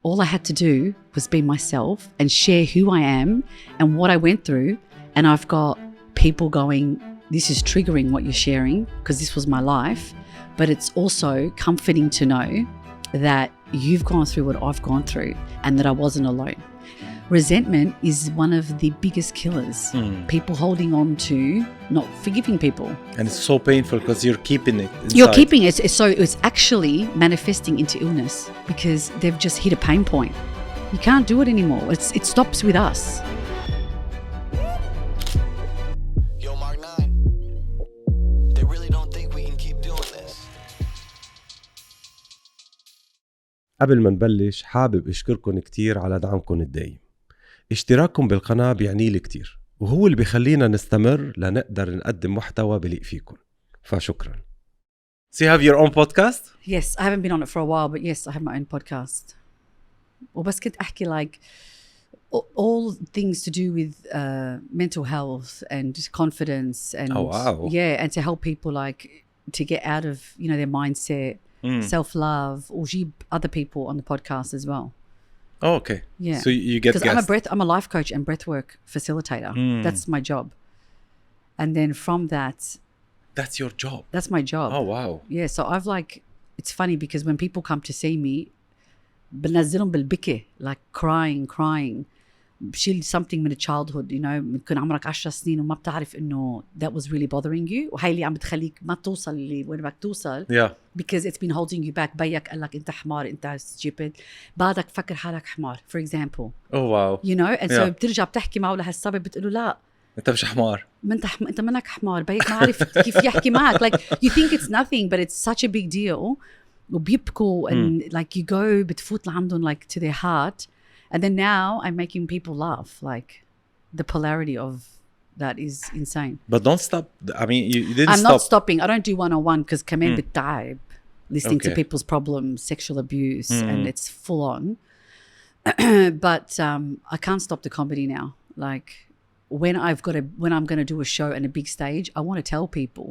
all I had to do was be myself and share who I am and what I went through. And I've got people going, this is triggering what you're sharing because this was my life. But it's also comforting to know that you've gone through what I've gone through and that I wasn't alone. Resentment is one of the biggest killers. People holding on to not forgiving people. And it's so painful because you're keeping it inside. You're keeping it. So it's actually manifesting into illness because they've just hit a pain point. You can't do it anymore. It stops with us. قبل ما نبلش حابب أشكركم كتير على دعمكم الدايم. اشتراككم بالقناة بيعني لي كتير وهو اللي بيخلينا نستمر لنقدر نقدم محتوى بليق فيكم. فشكرا. So you have your own podcast? Yes, I haven't been on it for a while, but yes, I have my own podcast. وبس كنت أحكي like all things to do with mental health and confidence and oh wow. Yeah, and to help people like to get out of, you know, their mindset, self-love, or جيب other people on the podcast as well. Oh, okay. Yeah. So you get guests. Because I'm a life coach and breathwork facilitator. That's my job. And then from that, that's your job. That's my job. Oh wow. Yeah. So I've like, it's funny because when people come to see me, بنزلهم بالبكي, like crying. بشيل something من childhood, you know, بتكون عمرك 10 سنين وما بتعرف إنه that was really bothering you وهاي اللي عم بتخليك ما توصل اللي وين بدك توصل. Yeah. Because it's been holding you back. بيك قال لك أنت حمار, أنت stupid. بعدك فكر حالك حمار, for example. Oh wow. You know, and so بترجع بتحكي معه لهالسبب بتقوله لا. أنت مش حمار. أنت منك حمار. بيك ما عارف كيف يحكي معك. Like you think it's nothing, but it's such a big deal. وبيبكوا and like you go بتفوت لعندهم like to their heart. And then now I'm making people laugh. Like the polarity of that is insane. But don't stop. I mean, you didn't I'm stop. not stopping. I don't do one-on-one because كمان بتعب listening to people's problems, sexual abuse, and it's full on. But I can't stop the comedy now. Like when I'm going to do a show and a big stage, I want to tell people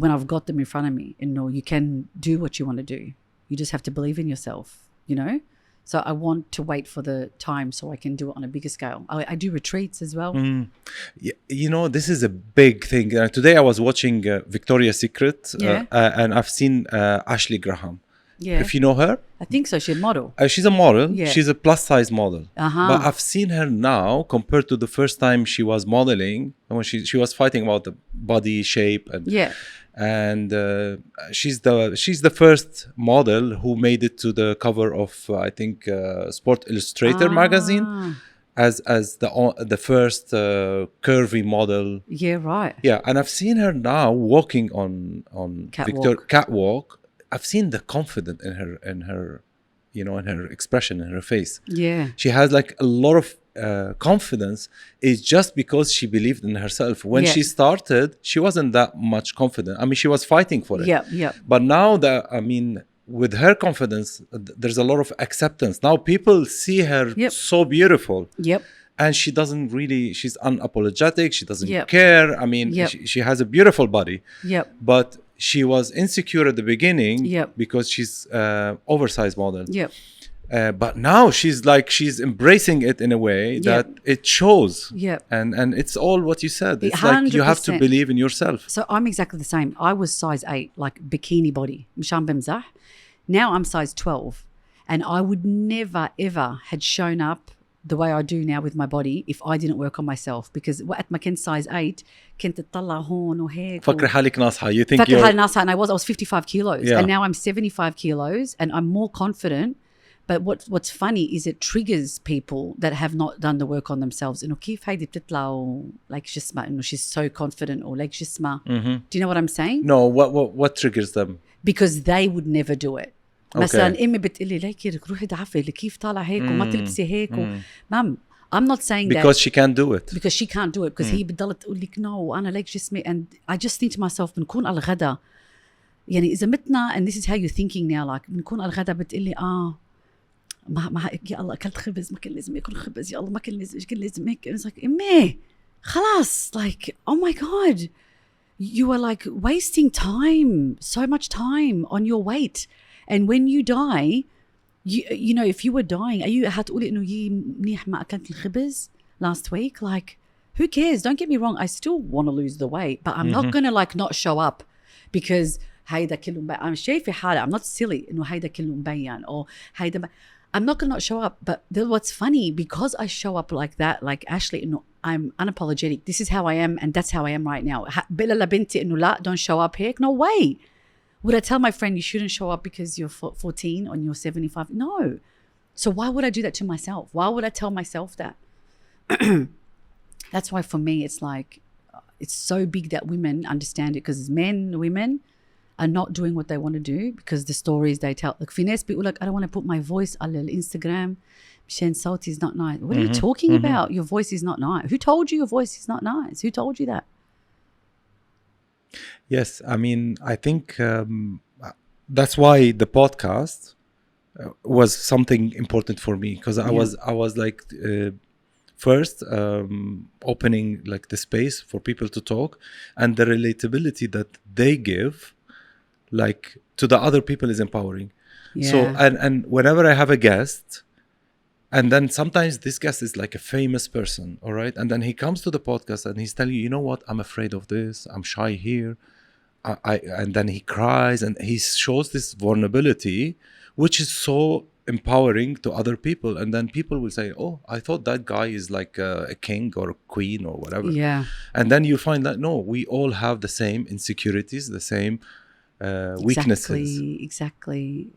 when I've got them in front of me, you know, you can do what you want to do. You just have to believe in yourself, you know? So I want to wait for the time so I can do it on a bigger scale. I do retreats as well. You know, this is a big thing. Today I was watching Victoria's Secret and I've seen Ashley Graham. Yeah. If you know her. I think so. She's a model. She's a model. Yeah. She's a plus size model. But I've seen her now compared to the first time she was modeling when she was fighting about the body shape and and she's the first model who made it to the cover of I think Sport Illustrator magazine as the first curvy model. Yeah, right. Yeah, and I've seen her now walking on catwalk. I've seen the confidence in her you know, in her expression, in her face. Yeah. She has like a lot of confidence. Is just because she believed in herself. When she started, she wasn't that much confident. I mean, she was fighting for it. Yeah. But now that, I mean, with her confidence, there's a lot of acceptance. Now people see her so beautiful. Yep. And she doesn't really, she's unapologetic. She doesn't care. I mean, she has a beautiful body. Yep. But she was insecure at the beginning because she's oversized model. Yep. But now she's embracing it in a way that it shows. Yep. And it's all what you said. It's 100%. like you have to believe in yourself. So I'm exactly the same. I was size 8, like bikini body. مشان بمزح. Now I'm size 12. And I would never, ever had shown up the way I do now with my body if I didn't work on myself. Because وقت ما كنت size 8 كنت تطلع هون وهيك. فكر حالك ناصحة. You think فكر حالي ناصحة. And I was 55 kilos. Yeah. And now I'm 75 kilos and I'm more confident. But what's funny is it triggers people that have not done the work on themselves. إنه كيف هيدي بتطلع like جسمها إنه she's so confident or like جسمها. Do you know what I'm saying? No, what triggers them? Because they would never do it. مثلا امي بتقلي ليكي روحي دعفي كيف طالع هيك وما تلبسي هيك مام I'm not saying because that she can't do it because she can't do it because هي بتضل تقول لك no أنا ليك جسمي and I just think to myself بنكون على الغدا يعني إذا متنا and this is how you're thinking now like بنكون على الغدا بتقلي ما يا الله أكلت خبز ما كان لازم يأكل خبز يا الله ما كان لازم هيك it's like امي خلاص like oh my god you are like wasting time so much time on your weight. And when you die, you know, if you were dying, are you هتقولي إنه يي منيح ما أكلت الخبز last week? Like, who cares? Don't get me wrong. I still want to lose the weight, but I'm not going to like not show up because هيدا كله مبين. I'm شايفة حالة. I'm not silly إنه هيدا كله مبين or هيدا. I'm not going to not show up. But what's funny, because I show up like that, like Ashley, إنه I'm unapologetic. This is how I am, and that's how I am right now. بلا لبنتي إنه لا, don't show up here. No way. Would I tell my friend you shouldn't show up because you're 14 and you're 75? No. So why would I do that to myself? Why would I tell myself that? That's why for me it's like, it's so big that women understand it, because men, women are not doing what they want to do because the stories they tell. Like في ناس بيقول لك I don't want to put my voice على الانستغرام مشان صوتي is not nice. What are you talking about? Your voice is not nice. Who told you your voice is not nice? Who told you that? Yes, I mean, I think that's why the podcast was something important for me, because I was like first opening like the space for people to talk, and the relatability that they give like to the other people is empowering. So and whenever I have a guest, and then sometimes this guest is like a famous person, all right, and then he comes to the podcast and he's telling you, you know what, I'm afraid of this, I'm shy here, and then he cries and he shows this vulnerability, which is so empowering to other people. And then people will say, oh, I thought that guy is like a king or a queen or whatever. Yeah. And then you find that no, we all have the same insecurities, the same weaknesses. Exactly.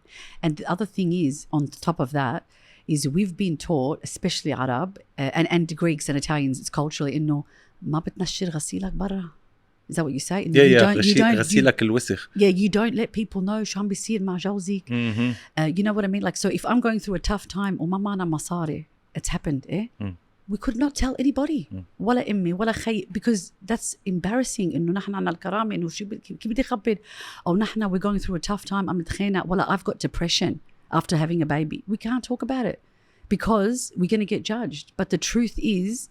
And the other thing is, on top of that, is we've been taught, especially Arab and Greeks and Italians, it's culturally إنه ما بتنشر غسيلك برا. Is that what you say? غسيلك الوسخ. Yeah, you don't let people know شو عم بيصير مع جوزك. You know what I mean? Like, so if I'm going through a tough time وما معنا مصاري, it's happened, we could not tell anybody. ولا أمي ولا خي, because that's embarrassing. إنه نحن عنا الكرامة إنه شو كيف بدي أخبر, أو نحن we're going through a tough time. I'm متخينة ولا I've got depression after having a baby. We can't talk about it because we're going to get judged. But the truth is,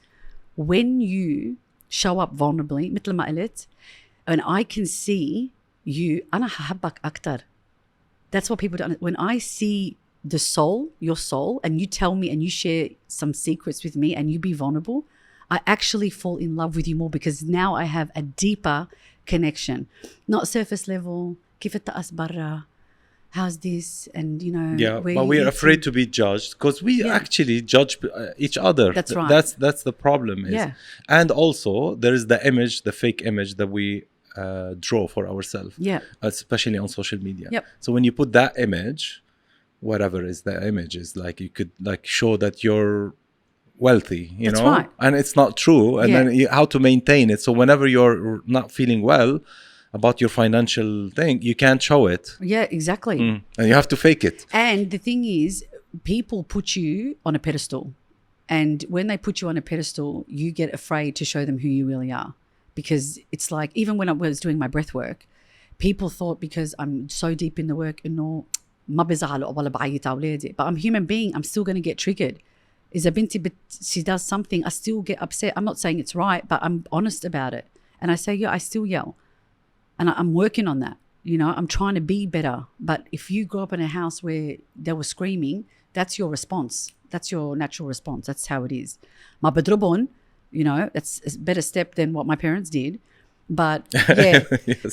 when you show up vulnerably مثل ما قلت, and I can see you, أنا هحبك أكتر. That's what people don't. When I see the soul, your soul, and you tell me and you share some secrets with me and you be vulnerable, I actually fall in love with you more, because now I have a deeper connection, not surface level. كيف الطقس برا, how's this, and you know. Yeah, but we're afraid to be judged because we actually judge each other. That's right. That's the problem. And also there is the image, the fake image that we draw for ourselves. Yeah. Especially on social media. Yep. So when you put that image, whatever is the image, is like you could like show that you're wealthy, you know, right. And it's not true. And then how to maintain it. So whenever you're not feeling well about your financial thing, you can't show it. Yeah, exactly. And you have to fake it. And the thing is, people put you on a pedestal. And when they put you on a pedestal, you get afraid to show them who you really are. Because it's like, even when I was doing my breath work, people thought because I'm so deep in the work, إنه ما بزعل ولا بعيط على أولادي. But I'm a human being. I'm still going to get triggered. إذا بنتي she does something, I still get upset. I'm not saying it's right, but I'm honest about it. And I say, yeah, I still yell. And I'm working on that. You know, I'm trying to be better. But if you grew up in a house where they were screaming, that's your response. That's your natural response. That's how it is. Ma بدربون, you know, that's a better step than what my parents did. But yeah,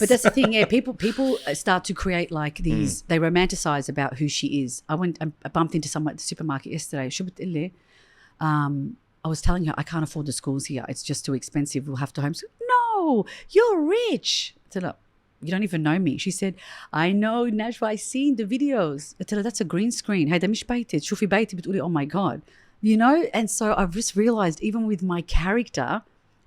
but that's the thing. Yeah, people start to create like these. They romanticize about who she is. I bumped into someone at the supermarket yesterday. I was telling her I can't afford the schools here. It's just too expensive. We'll have to homeschool. No, you're rich. I said, you don't even know me. She said, I know, Najwa, I seen the videos. I tell her, that's a green screen. هيدا مش بيتي. تشوفي بيتي بتقولي, oh my God. You know? And so I've just realized, even with my character,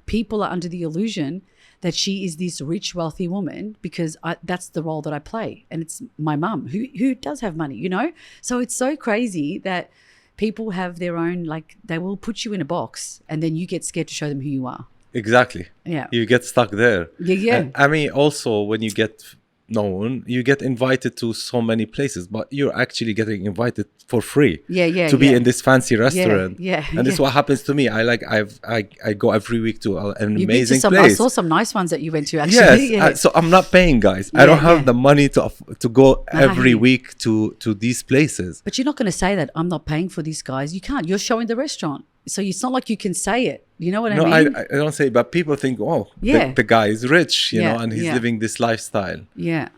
people are under the illusion that she is this rich, wealthy woman, because that's the role that I play. And it's my mum who does have money, you know? So it's so crazy that people have their own, like, they will put you in a box and then you get scared to show them who you are. Exactly. Yeah. You get stuck there. Yeah. And, I mean, also when you get known, you get invited to so many places, but you're actually getting invited for free. To be in this fancy restaurant. And this is what happens to me. I go every week to an amazing place. I saw some nice ones that you went to actually. Yes, so I'm not paying, guys. I don't have the money to go every week to these places. But you're not going to say that I'm not paying for these guys. You can't. You're showing the restaurant. So it's not like you can say it. You know what I mean? No, I don't say it, but people think, oh, the guy is rich, you know, and he's living this lifestyle. Yeah.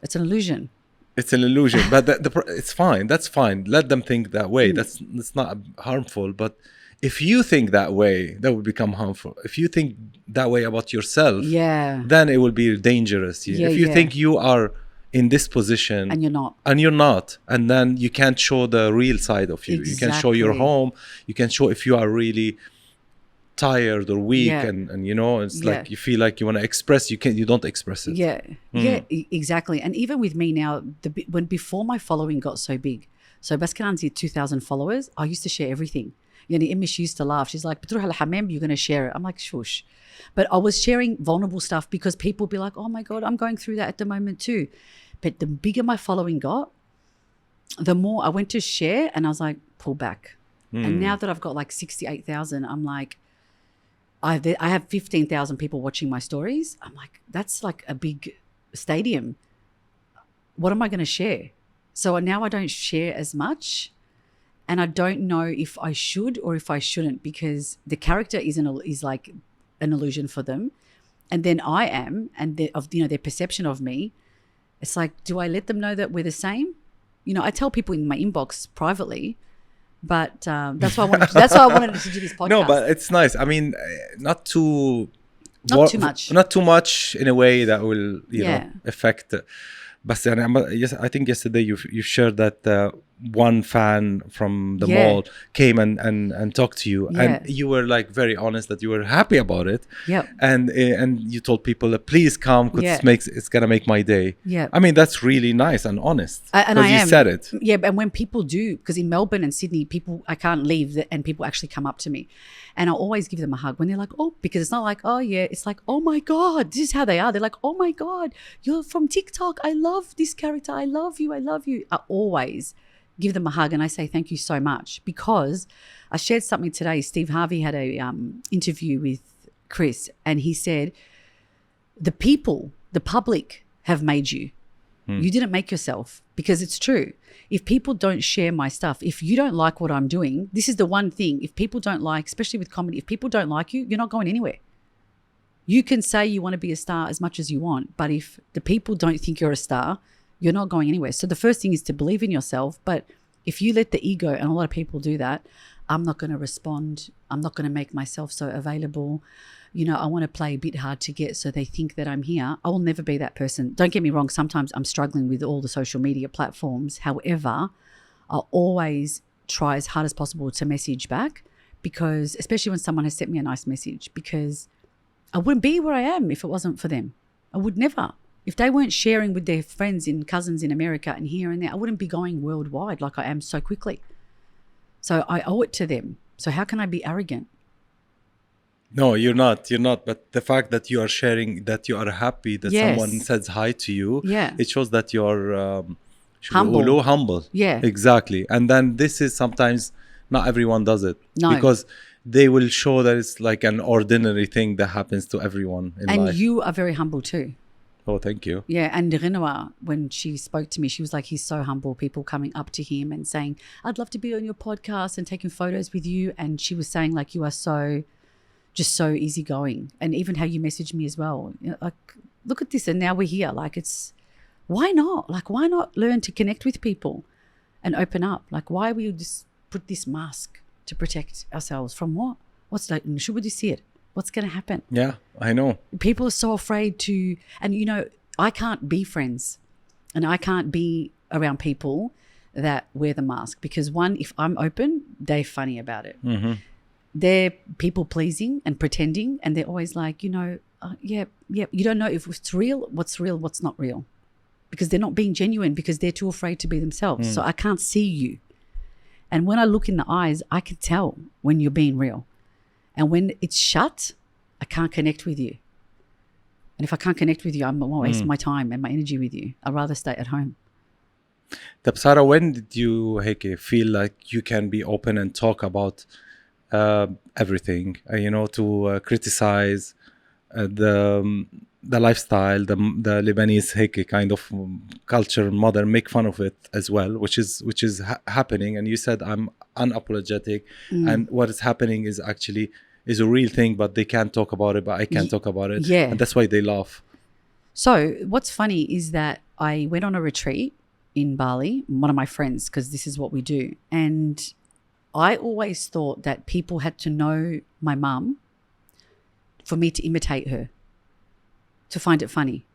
It's an illusion. It's an illusion, but it's fine. That's fine. Let them think that way. That's not harmful. But if you think that way, that will become harmful. If you think that way about yourself, then it will be dangerous. If you think you are in this position and you're not, and then you can't show the real side of you. You can show your home. You can show if you are really tired or weak, and you know, it's like you feel like you want to express, you don't express it. Exactly. And even with me now, before my following got so big, so بس كان عندي 2,000 followers, I used to share everything. يعني امي, she used to laugh. She's like, بتروح الحمام, you're going to share it. I'm like, shush. But I was sharing vulnerable stuff because people be like, oh my God, I'm going through that at the moment too. But the bigger my following got, the more I went to share, and I was like, pull back. And now that I've got like 68,000, I'm like, I have 15,000 people watching my stories. I'm like, that's like a big stadium. What am I going to share? So now I don't share as much, and I don't know if I should or if I shouldn't, because the character is like an illusion for them, and then I am, and their perception of me. It's like, do I let them know that we're the same? You know, I tell people in my inbox privately. But that's why I wanted to do this podcast. No, but it's nice. I mean, not too much in a way that will affect. But I think yesterday you shared that one fan from the mall came and talked to you, and you were like very honest that you were happy about it. And you told people, please come, because it's gonna make my day. I mean, that's really nice and honest. And you said it. And when people do, because in Melbourne and Sydney, I can't leave, and people actually come up to me, and I always give them a hug when they're like, oh, because it's not like, oh yeah, it's like, oh my God, this is how they are. They're like, oh my God, you're from TikTok. I love this character. I love you. I always give them a hug, and I say thank you so much, because I shared something today. Steve Harvey had a interview with Chris, and he said, the public have made you. You didn't make yourself, because it's true. If people don't share my stuff, if you don't like what I'm doing, this is the one thing. If people don't like, especially with comedy, if people don't like you, you're not going anywhere. You can say you want to be a star as much as you want, but if the people don't think you're a star, you're not going anywhere. So the first thing is to believe in yourself. But if you let the ego, and a lot of people do that, I'm not going to respond. I'm not going to make myself so available. You know, I want to play a bit hard to get so they think that I'm here. I will never be that person. Don't get me wrong. Sometimes I'm struggling with all the social media platforms. However, I'll always try as hard as possible to message back, because especially when someone has sent me a nice message, because I wouldn't be where I am if it wasn't for them. I would never. If they weren't sharing with their friends and cousins in America and here and there, I wouldn't be going worldwide like I am so quickly. So I owe it to them. So how can I be arrogant? No, you're not. But the fact that you are sharing, that you are happy that someone says hi to you, it shows that you're humble. Yeah. Exactly. And then this is sometimes not everyone does it. No. Because they will show that it's like an ordinary thing that happens to everyone in life. And you are very humble too. Oh, thank you. Yeah, and Renoir, when she spoke to me, she was like, he's so humble. People coming up to him and saying, I'd love to be on your podcast and taking photos with you. And she was saying, like, you are so easygoing. And even how you messaged me as well. You know, like, look at this, and now we're here. Like, why not? Like, why not learn to connect with people and open up? Like, why will you just put this mask to protect ourselves from what? What's like, should we see it? What's going to happen? Yeah, I know. People are so afraid to, and you know, I can't be friends and I can't be around people that wear the mask, because one, if I'm open, they're funny about it. Mm-hmm. They're people pleasing and pretending, and they're always like, you know, you don't know if it's real, what's not real, because they're not being genuine, because they're too afraid to be themselves. So I can't see you. And when I look in the eyes, I can tell when you're being real. And when it's shut, I can't connect with you. And if I can't connect with you, I'm going to waste my time and my energy with you. I'd rather stay at home. Sarah, when did you feel like you can be open and talk about everything, to criticize the lifestyle, the Lebanese kind of culture, modern, make fun of it as well, which is happening. And you said I'm unapologetic, and what is happening is actually is a real thing, but they can't talk about it, but I can't talk about it. Yeah. And that's why they laugh. So what's funny is that I went on a retreat in Bali, one of my friends, because this is what we do. And I always thought that people had to know my mum for me to imitate her, to find it funny.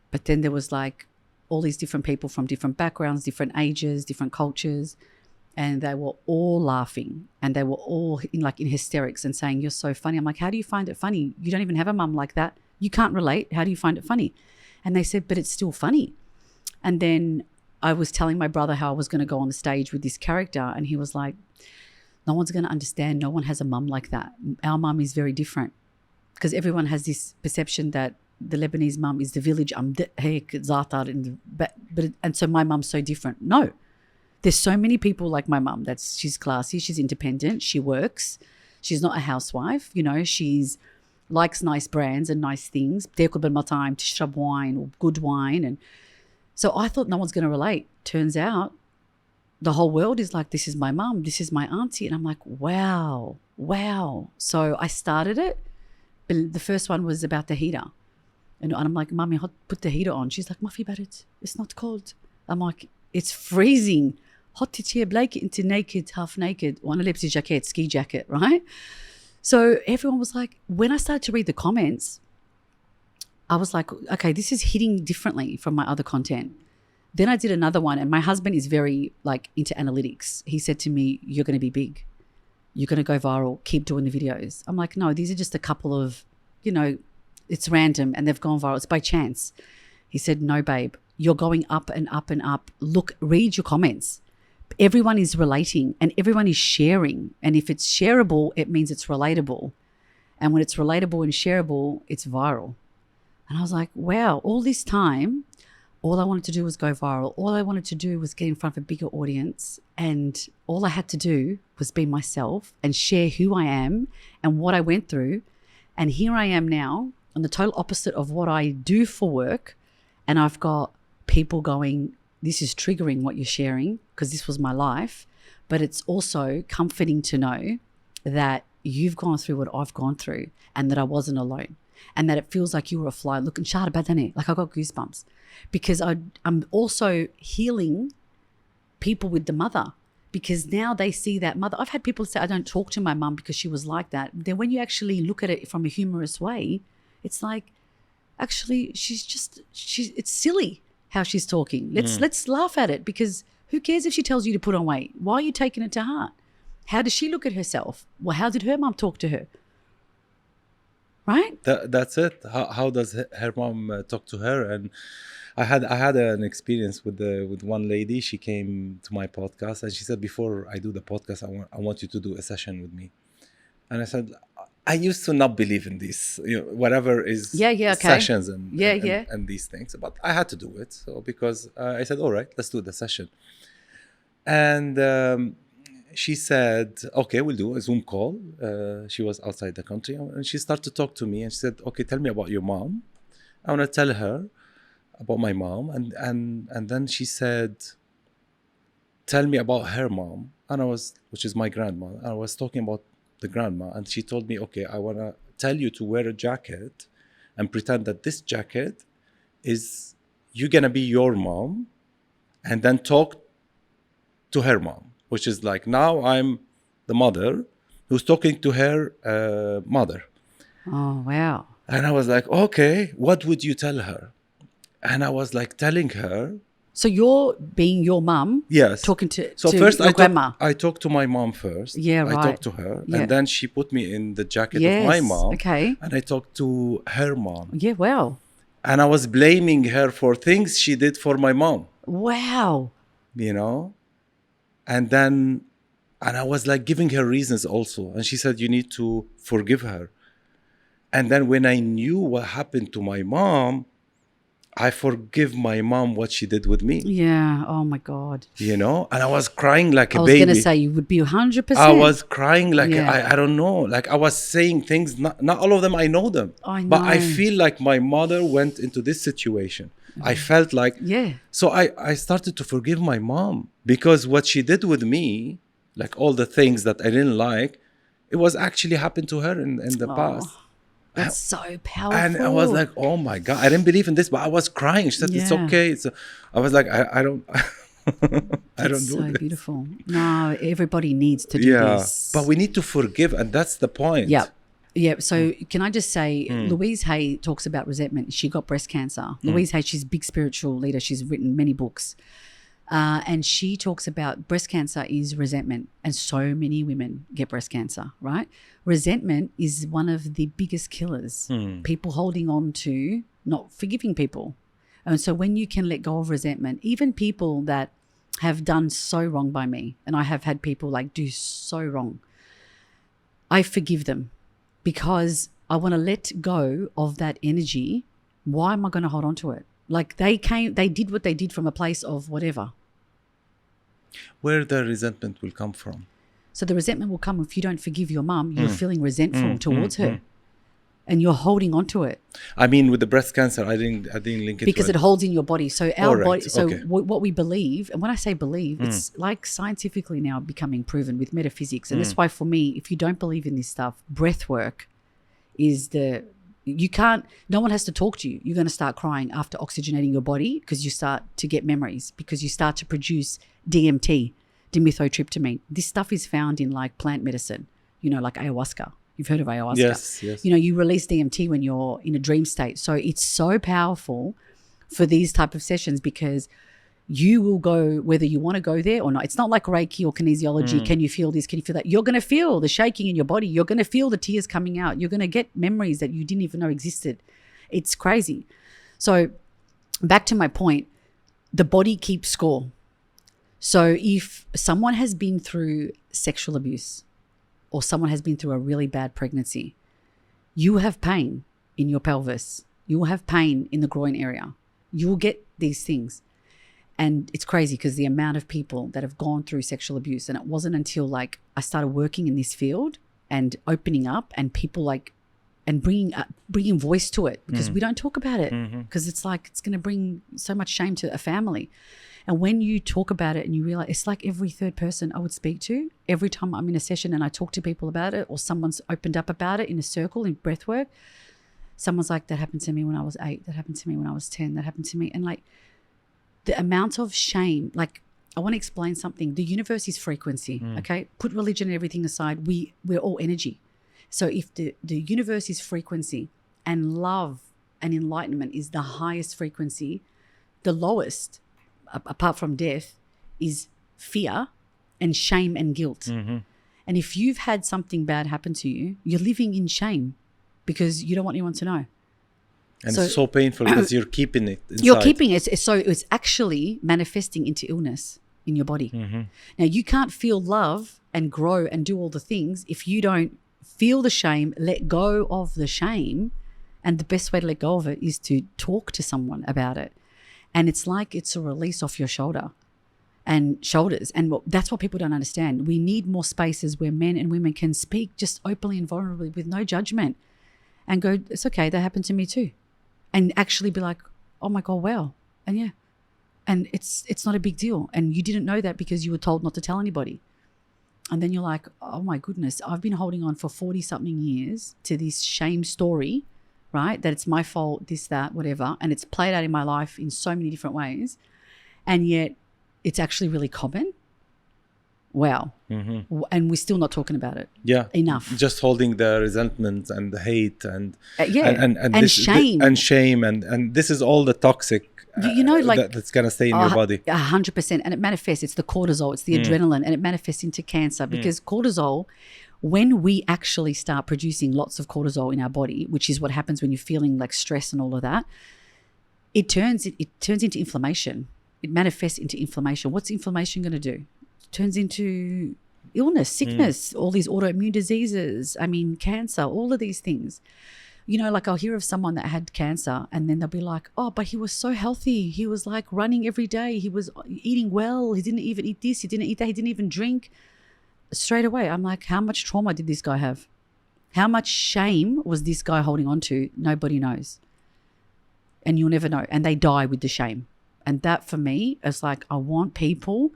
But then there was like all these different people from different backgrounds, different ages, different cultures. And they were all laughing, and they were all in hysterics and saying, "You're so funny." I'm like, "How do you find it funny? You don't even have a mum like that. You can't relate. How do you find it funny?" And they said, "But it's still funny." And then I was telling my brother how I was going to go on the stage with this character, and he was like, "No one's going to understand. No one has a mum like that. Our mum is very different." Because everyone has this perception that the Lebanese mum is the village. And so my mum's so different. No. There's so many people like my mum she's classy, she's independent, she works, she's not a housewife, she's likes nice brands and nice things. تاكل بالمطاعم, تشرب wine or good wine. And so I thought no one's going to relate. Turns out the whole world is like, this is my mum, this is my auntie. And I'm like, wow. So I started it. But the first one was about the heater. And I'm like, "Mommy, put the heater on." She's like, "ما في برد. It's not cold." I'm like, "It's freezing. حطي chair blanket into naked, half naked." وأنا لابسة jacket, ski jacket, right? So everyone was like, when I started to read the comments, I was like, okay, this is hitting differently from my other content. Then I did another one, and my husband is very into analytics. He said to me, "You're going to be big. You're going to go viral. Keep doing the videos." I'm like, "No, these are just a couple of, it's random and they've gone viral. It's by chance." He said, "No, babe, you're going up and up and up. Look, read your comments. Everyone is relating and everyone is sharing. And if it's shareable, it means it's relatable. And when it's relatable and shareable, it's viral." And I was like, wow, all this time, all I wanted to do was go viral. All I wanted to do was get in front of a bigger audience. And all I had to do was be myself and share who I am and what I went through. And here I am now on the total opposite of what I do for work. And I've got people going, "This is triggering what you're sharing," because this was my life. But it's also comforting to know that you've gone through what I've gone through and that I wasn't alone. And that it feels like you were a fly looking shara badani. Like I got goosebumps. Because I'm also healing people with the mother. Because now they see that mother. I've had people say, "I don't talk to my mum because she was like that." Then when you actually look at it from a humorous way, it's like, actually, it's silly how she's talking. Let's laugh at it, because who cares if she tells you to put on weight? Why are you taking it to heart? How does she look at herself? Well, how did her mum talk to her? Right? That's it. How does her mom talk to her? And I had an experience with one lady. She came to my podcast and she said, "Before I do the podcast, I want you to do a session with me." And I said, I used to not believe in this, whatever is sessions and these things, but I had to do it. So because I said, "All right, let's do the session." And she said, "Okay, we'll do a Zoom call." She was outside the country, and she started to talk to me, and she said, "Okay, tell me about your mom." I want to tell her about my mom, and then she said, "Tell me about her mom," which is my grandma. I was talking about the grandma, and she told me, "Okay, I want to tell you to wear a jacket and pretend that this jacket is you're going to be your mom, and then talk to her mom," which is like, now I'm the mother who's talking to her mother. Oh, wow. And I was like, "Okay, what would you tell her?" And I was like telling her. So you're being your mum? Yes. Talking to first your grandma? I talked to my mom first. Yeah, right. I talked to her. Yeah. And then she put me in the jacket of my mom. Okay. And I talked to her mom. Yeah, wow. And I was blaming her for things she did for my mom. Wow. And I was like giving her reasons also. And she said, "You need to forgive her." And then when I knew what happened to my mom, I forgive my mom what she did with me. Yeah. Oh my God. You know, and I was crying like a baby. I was going to say you would be 100%. I was crying like I don't know, like I was saying things. Not all of them I know them. I know. But I feel like my mother went into this situation. I felt like So I started to forgive my mom because what she did with me, like all the things that I didn't like, it was actually happened to her in the past. That's so powerful. And I was like, oh my God, I didn't believe in this, but I was crying. She said, it's okay. So I was like, I don't, I don't do this. It's so beautiful. No, everybody needs to do this. But we need to forgive, and that's the point. Yeah. So can I just say, Louise Hay talks about resentment. She got breast cancer. Louise Hay, she's a big spiritual leader. She's written many books. And she talks about breast cancer is resentment. And so many women get breast cancer, right? Resentment is one of the biggest killers. People holding on to not forgiving people. And so when you can let go of resentment, even people that have done so wrong by me, and I have had people like do so wrong, I forgive them because I want to let go of that energy. Why am I going to hold on to it? Like they did what they did from a place of whatever. Where the resentment will come from? So the resentment will come if you don't forgive your mum. You're feeling resentful towards her, and you're holding on to it. I mean, with the breast cancer, I didn't link it because it holds in your body. So our body. So okay. What we believe, and when I say believe, it's like scientifically now becoming proven with metaphysics, and that's why for me, if you don't believe in this stuff, breath work is you can't. No one has to talk to you. You're going to start crying after oxygenating your body because you start to get memories because you start to produce DMT. Dimethyltryptamine. This stuff is found in like plant medicine, you know, like ayahuasca. You've heard of ayahuasca. Yes. You know, you release DMT when you're in a dream state. So it's so powerful for these type of sessions because you will go whether you want to go there or not. It's not like Reiki or kinesiology. Can you feel this? Can you feel that? You're going to feel the shaking in your body. You're going to feel the tears coming out. You're going to get memories that you didn't even know existed. It's crazy. So back to my point, the body keeps score. So if someone has been through sexual abuse or someone has been through a really bad pregnancy, you have pain in your pelvis. You will have pain in the groin area. You will get these things. And it's crazy because the amount of people that have gone through sexual abuse, and it wasn't until like I started working in this field and opening up and people like, and bringing voice to it because we don't talk about it because it's like, it's going to bring so much shame to a family. And when you talk about it and you realize it's like every third person I would speak to, every time I'm in a session and I talk to people about it or someone's opened up about it in a circle in breathwork, someone's like, that happened to me when I was 8, that happened to me when I was 10, that happened to me. And like the amount of shame, like I want to explain something. The universe is frequency, okay? Put religion and everything aside. We're all energy. So if the universe is frequency and love and enlightenment is the highest frequency, the lowest, apart from death, is fear and shame and guilt. And if you've had something bad happen to you, you're living in shame because you don't want anyone to know. And it's so painful because you're keeping it inside. You're keeping it. So it's actually manifesting into illness in your body. Now, you can't feel love and grow and do all the things if you don't feel the shame, let go of the shame. And the best way to let go of it is to talk to someone about it. And it's like it's a release off your shoulders. And that's what people don't understand. We need more spaces where men and women can speak just openly and vulnerably with no judgment and go, it's okay, that happened to me too. And actually be like, oh my God, wow. And yeah. And it's not a big deal. And you didn't know that because you were told not to tell anybody. And then you're like, oh my goodness, I've been holding on for 40 something years to this shame story, right? That it's my fault, this, that, whatever. And it's played out in my life in so many different ways. And yet it's actually really common. Wow. And we're still not talking about it. Enough. Just holding the resentment and the hate and and shame. And this is all the toxic you know, like that's going to stay in your body. 100%. And it manifests. It's the cortisol. It's the adrenaline. And it manifests into cancer because cortisol, when we actually start producing lots of cortisol in our body, which is what happens when you're feeling like stress and all of that, it turns into inflammation. It manifests into inflammation. What's inflammation going to do? It turns into illness, sickness, all these autoimmune diseases, cancer, all of these things. you know, like I'll hear of someone that had cancer and then they'll be like, oh, but he was so healthy. He was like running every day. He was eating well. He didn't even eat this. He didn't eat that. He didn't even drink. Straight away, I'm like, how much trauma did this guy have? How much shame was this guy holding on to? Nobody knows. And you'll never know. And they die with the shame. And that for me is like, I want people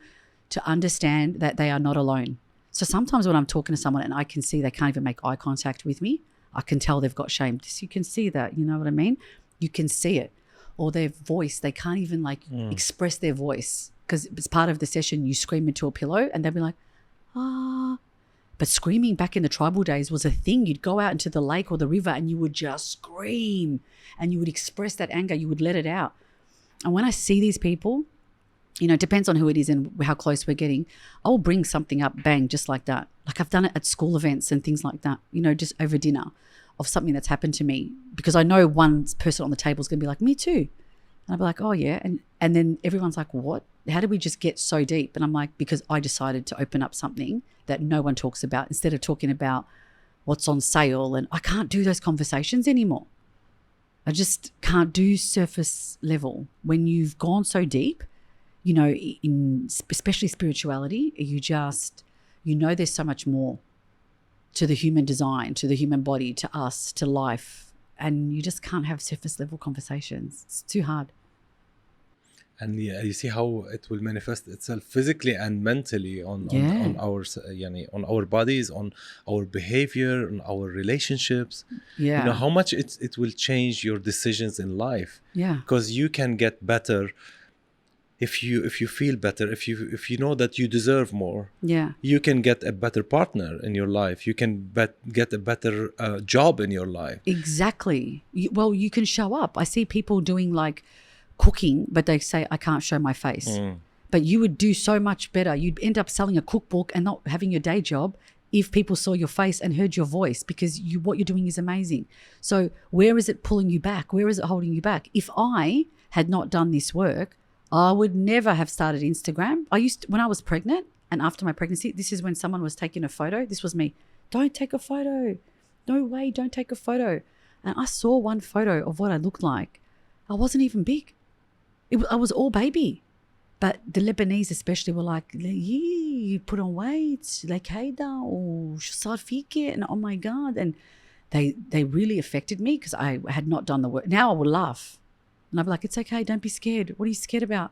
to understand that they are not alone. So sometimes when I'm talking to someone and I can see they can't even make eye contact with me, I can tell they've got shame. You can see that, you know what I mean? You can see it. Or their voice, they can't even like express their voice because it's part of the session. You scream into a pillow and they'll be like, ah. But screaming back in the tribal days was a thing. You'd go out into the lake or the river and you would just scream and you would express that anger. You would let it out. And when I see these people, you know, it depends on who it is and how close we're getting. I'll bring something up, bang, just like that. Like I've done it at school events and things like that, you know, just over dinner of something that's happened to me because I know one person on the table is going to be like, me too. And I'll be like, oh yeah. And then everyone's like, what? How did we just get so deep? And I'm like, because I decided to open up something that no one talks about instead of talking about what's on sale. And I can't do those conversations anymore. I just can't do surface level. When you've gone so deep, you know, in especially spirituality, you know there's so much more to the human design, to the human body, to us, to life. And you just can't have surface level conversations. It's too hard. And yeah, you see how it will manifest itself physically and mentally on our bodies, on our behavior, on our relationships. Yeah. You know how much it will change your decisions in life. Yeah. Because you can get better if you feel better, if you know that you deserve more. Yeah. You can get a better partner in your life. You can get a better job in your life. Exactly. You can show up. I see people doing like cooking, but they say, I can't show my face. But you would do so much better. You'd end up selling a cookbook and not having your day job if people saw your face and heard your voice, because what you're doing is amazing. So where is it pulling you back? Where is it holding you back? If I had not done this work, I would never have started Instagram. When I was pregnant and after my pregnancy, this is when someone was taking a photo. This was me. Don't take a photo. No way, don't take a photo. And I saw one photo of what I looked like. I wasn't even big. I was all baby. But the Lebanese especially were like, you put on weight, like هيدا وشو صار فيكي, and oh my God. And they really affected me because I had not done the work. Now I would laugh. And I'd be like, it's okay, don't be scared. What are you scared about?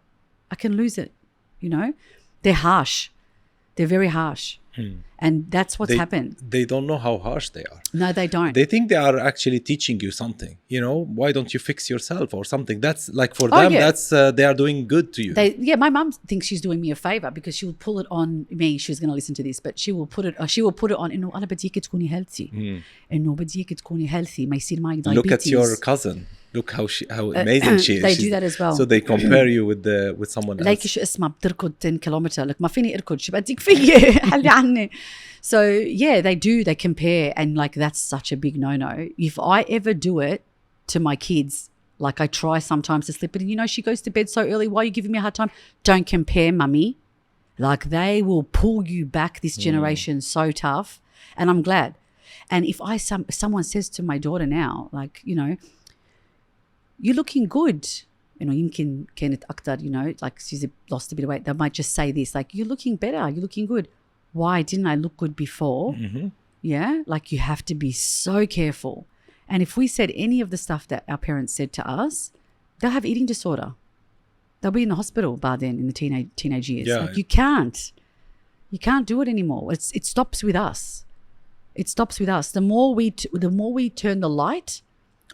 I can lose it, you know? They're harsh. They're very harsh. And that's what's happened. They don't know how harsh they are. No, they don't. They think they are actually teaching you something. You know, why don't you fix yourself or something? That's like for them, that's they are doing good to you. My mum thinks she's doing me a favor because she will pull it on me. She's going to listen to this, but she will put it on. إنه أنا بديك تكوني healthy. إنه بديك تكوني healthy. ما يصير معك diabetes. Look at your cousin. Look how amazing she is. They do that as well. So they compare you with someone else. Like شو اسمها بتركض 10 kilometer. Like ما فيني أركض. شو بديك فيي حلي عني. So yeah, they compare, and like that's such a big no-no. If I ever do it to my kids, like I try sometimes to slip it in, you know, she goes to bed so early, why are you giving me a hard time? Don't compare, mummy. Like they will pull you back, this generation, so tough. And I'm glad. And if someone says to my daughter now, like, you know, you're looking good, you know, يمكن كانت أكتر, you know, like she's lost a bit of weight, they might just say this, like, you're looking better, you're looking good. Why didn't I look good before? Yeah, like you have to be so careful. And if we said any of the stuff that our parents said to us, they'll have eating disorder. They'll be in the hospital by then in the teenage years. Yeah. Like you can't do it anymore. It stops with us. It stops with us. The more we turn the light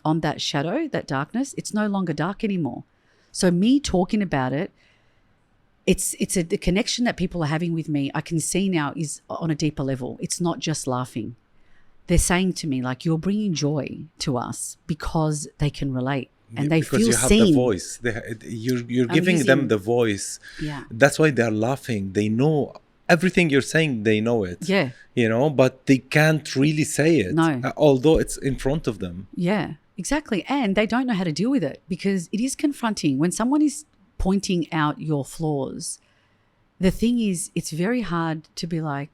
on that shadow, that darkness, it's no longer dark anymore. So me talking about it, the connection that people are having with me, I can see now is on a deeper level. It's not just laughing. They're saying to me, like, you're bringing joy to us because they can relate and they feel seen. Because you have the voice. You're giving them the voice. Yeah. That's why they're laughing. They know everything you're saying, they know it. Yeah. You know, but they can't really say it. No. Although it's in front of them. Yeah, exactly. And they don't know how to deal with it because it is confronting. When someone is pointing out your flaws, the thing is, it's very hard to be like,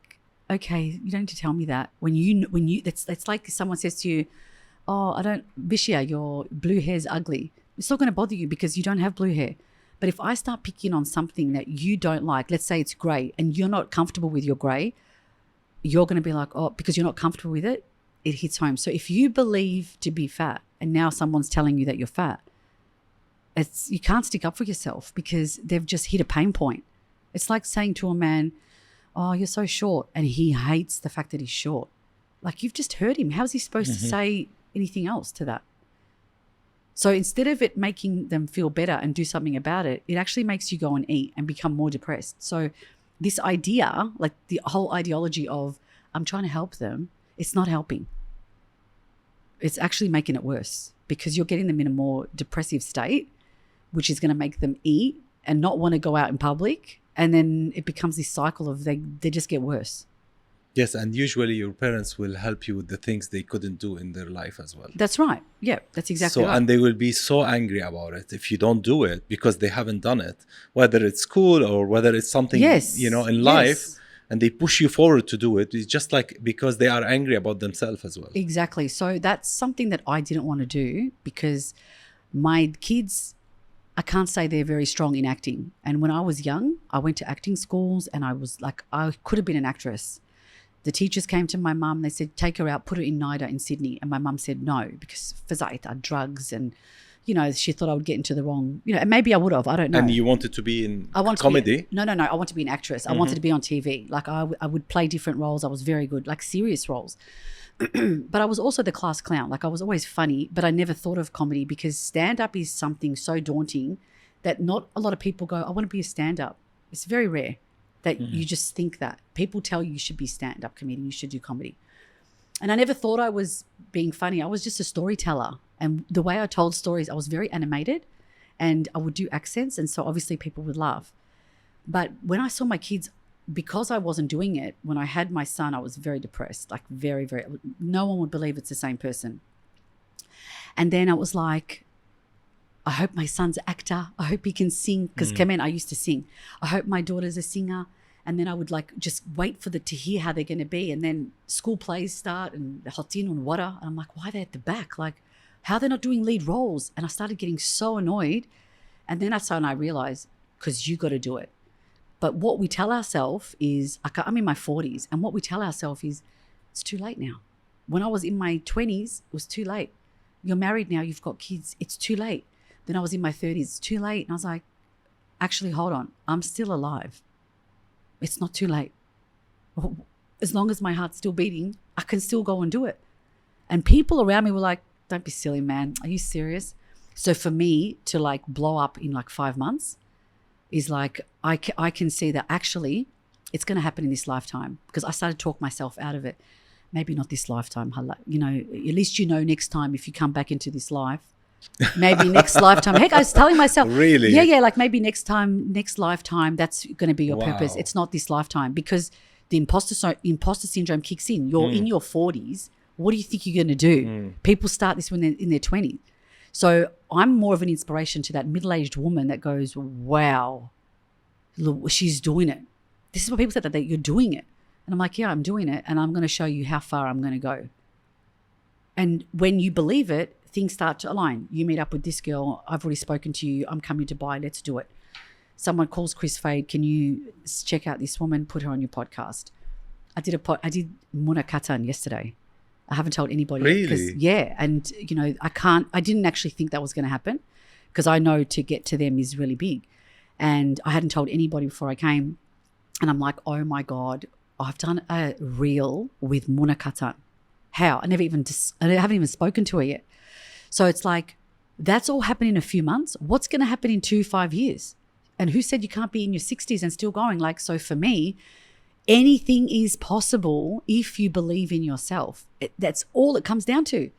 okay, you don't need to tell me that. When you, that's like someone says to you, Bishia, your blue hair's ugly. It's not going to bother you because you don't have blue hair. But if I start picking on something that you don't like, let's say it's grey and you're not comfortable with your grey, you're going to be like, oh, because you're not comfortable with it, it hits home. So if you believe to be fat and now someone's telling you that you're fat, you can't stick up for yourself because they've just hit a pain point. It's like saying to a man, oh, you're so short, and he hates the fact that he's short. Like, you've just hurt him. How's he supposed to say anything else to that? So instead of it making them feel better and do something about it, it actually makes you go and eat and become more depressed. So this idea, like the whole ideology of I'm trying to help them, it's not helping. It's actually making it worse because you're getting them in a more depressive state, which is going to make them eat and not want to go out in public. And then it becomes this cycle of they just get worse. Yes, and usually your parents will help you with the things they couldn't do in their life as well. That's right. Yeah, that's exactly right. And they will be so angry about it if you don't do it because they haven't done it, whether it's school or whether it's something, in life, and they push you forward to do it. It's just like because they are angry about themselves as well. Exactly. So that's something that I didn't want to do because my kids, I can't say they're very strong in acting. And when I was young, I went to acting schools and I was like, I could have been an actress. The teachers came to my mum, they said, take her out, put her in NIDA in Sydney. And my mum said no, because fazaita, drugs, and, she thought I would get into the wrong, and maybe I would have, I don't know. And you wanted to be in comedy? No, I want to be an actress. I wanted to be on TV. Like I would play different roles. I was very good, like serious roles. But I was also the class clown. Like I was always funny, but I never thought of comedy because stand-up is something so daunting that not a lot of people go, I want to be a stand-up. It's very rare that you just think that. People tell you should be stand-up comedian, you should do comedy. And I never thought I was being funny. I was just a storyteller. And the way I told stories, I was very animated and I would do accents. And so obviously people would laugh. But when I saw my kids, because I wasn't doing it, when I had my son, I was very depressed, like very, very, no one would believe it's the same person. And then I was like, I hope my son's an actor. I hope he can sing. Because I used to sing. I hope my daughter's a singer. And then I would like just wait for to hear how they're going to be. And then school plays start and the hotin and wara. And I'm like, why are they at the back? Like, how are they not doing lead roles? And I started getting so annoyed. And then that's when I realized, because you got to do it. But what we tell ourselves is, I'm in my 40s. And what we tell ourselves is, it's too late now. When I was in my 20s, it was too late. You're married now. You've got kids. It's too late. Then I was in my 30s. It's too late. And I was like, actually, hold on. I'm still alive. It's not too late. As long as my heart's still beating, I can still go and do it. And people around me were like, don't be silly, man. Are you serious? So for me to like blow up in like 5 months is like, I can see that actually it's going to happen in this lifetime because I started to talk myself out of it. Maybe not this lifetime. At least next time if you come back into this life, maybe next lifetime. Heck, I was telling myself, really? Yeah, like maybe next lifetime, that's going to be your purpose. It's not this lifetime because the imposter syndrome kicks in. You're in your 40s. What do you think you're going to do? People start this when they're in their 20s. So I'm more of an inspiration to that middle-aged woman that goes, wow, look, she's doing it. This is what people said, that you're doing it. And I'm like, yeah, I'm doing it. And I'm going to show you how far I'm going to go. And when you believe it, things start to align. You meet up with this girl. I've already spoken to you. I'm coming to Dubai. Let's do it. Someone calls Chris Fade. Can you check out this woman? Put her on your podcast. I did Muna Katan yesterday. I haven't told anybody. Really? Yeah. And, I didn't actually think that was going to happen because I know to get to them is really big. And I hadn't told anybody before I came. And I'm like, oh my God, I've done a reel with Muna Katan. How? I haven't even spoken to her yet. So it's like, that's all happened in a few months. What's going to happen in 2-5 years? And who said you can't be in your 60s and still going? Like, so for me, anything is possible if you believe in yourself. That's all it comes down to.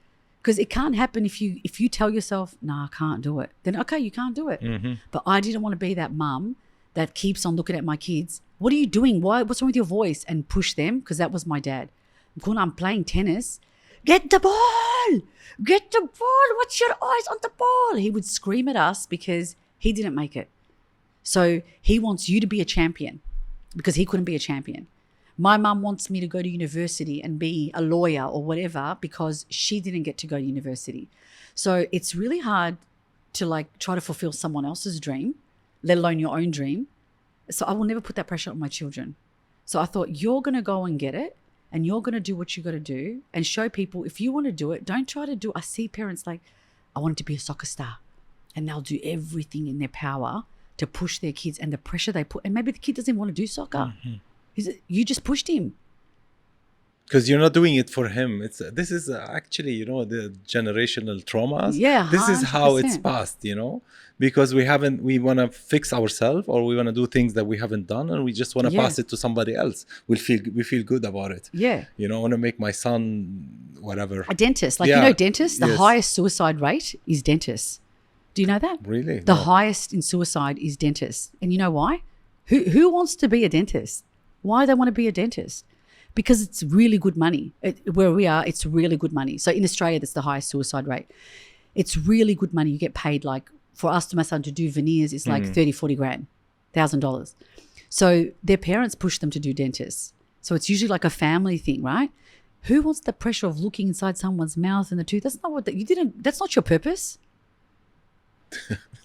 Because it can't happen if you tell yourself, no, I can't do it. Then, okay, you can't do it. But I didn't want to be that mum that keeps on looking at my kids. What are you doing? What's wrong with your voice? And push them, because that was my dad. When I'm playing tennis, get the ball. Get the ball. What's your eyes on the ball? He would scream at us because he didn't make it. So he wants you to be a champion because he couldn't be a champion. My mum wants me to go to university and be a lawyer or whatever because she didn't get to go to university. So it's really hard to like try to fulfill someone else's dream, let alone your own dream. So I will never put that pressure on my children. So I thought, you're going to go and get it and you're going to do what you got to do and show people if you want to do it, don't try to do. I see parents like, I wanted to be a soccer star, and they'll do everything in their power to push their kids, and the pressure they put, and maybe the kid doesn't even want to do soccer. You just pushed him. Because you're not doing it for him. This is actually, you know, the generational traumas. Yeah, this 100%. is how it's passed, you know, because we want to fix ourselves, or we want to do things that we haven't done, and we just want to pass it to somebody else. We feel good about it. Yeah. You know, I want to make my son whatever. A dentist. Like, you know, dentists, the highest suicide rate is dentists. Do you know that? Really? The highest in suicide is dentists. And you know why? Who wants to be a dentist? Why do they want to be a dentist? Because it's really good money. Where we are, it's really good money. So in Australia, that's the highest suicide rate. It's really good money. You get paid, like, for us, to my son, to do veneers, it's like 30, 40 grand, $1,000. So their parents push them to do dentists. So it's usually like a family thing, right? Who wants the pressure of looking inside someone's mouth and the tooth? That's not what that's not your purpose.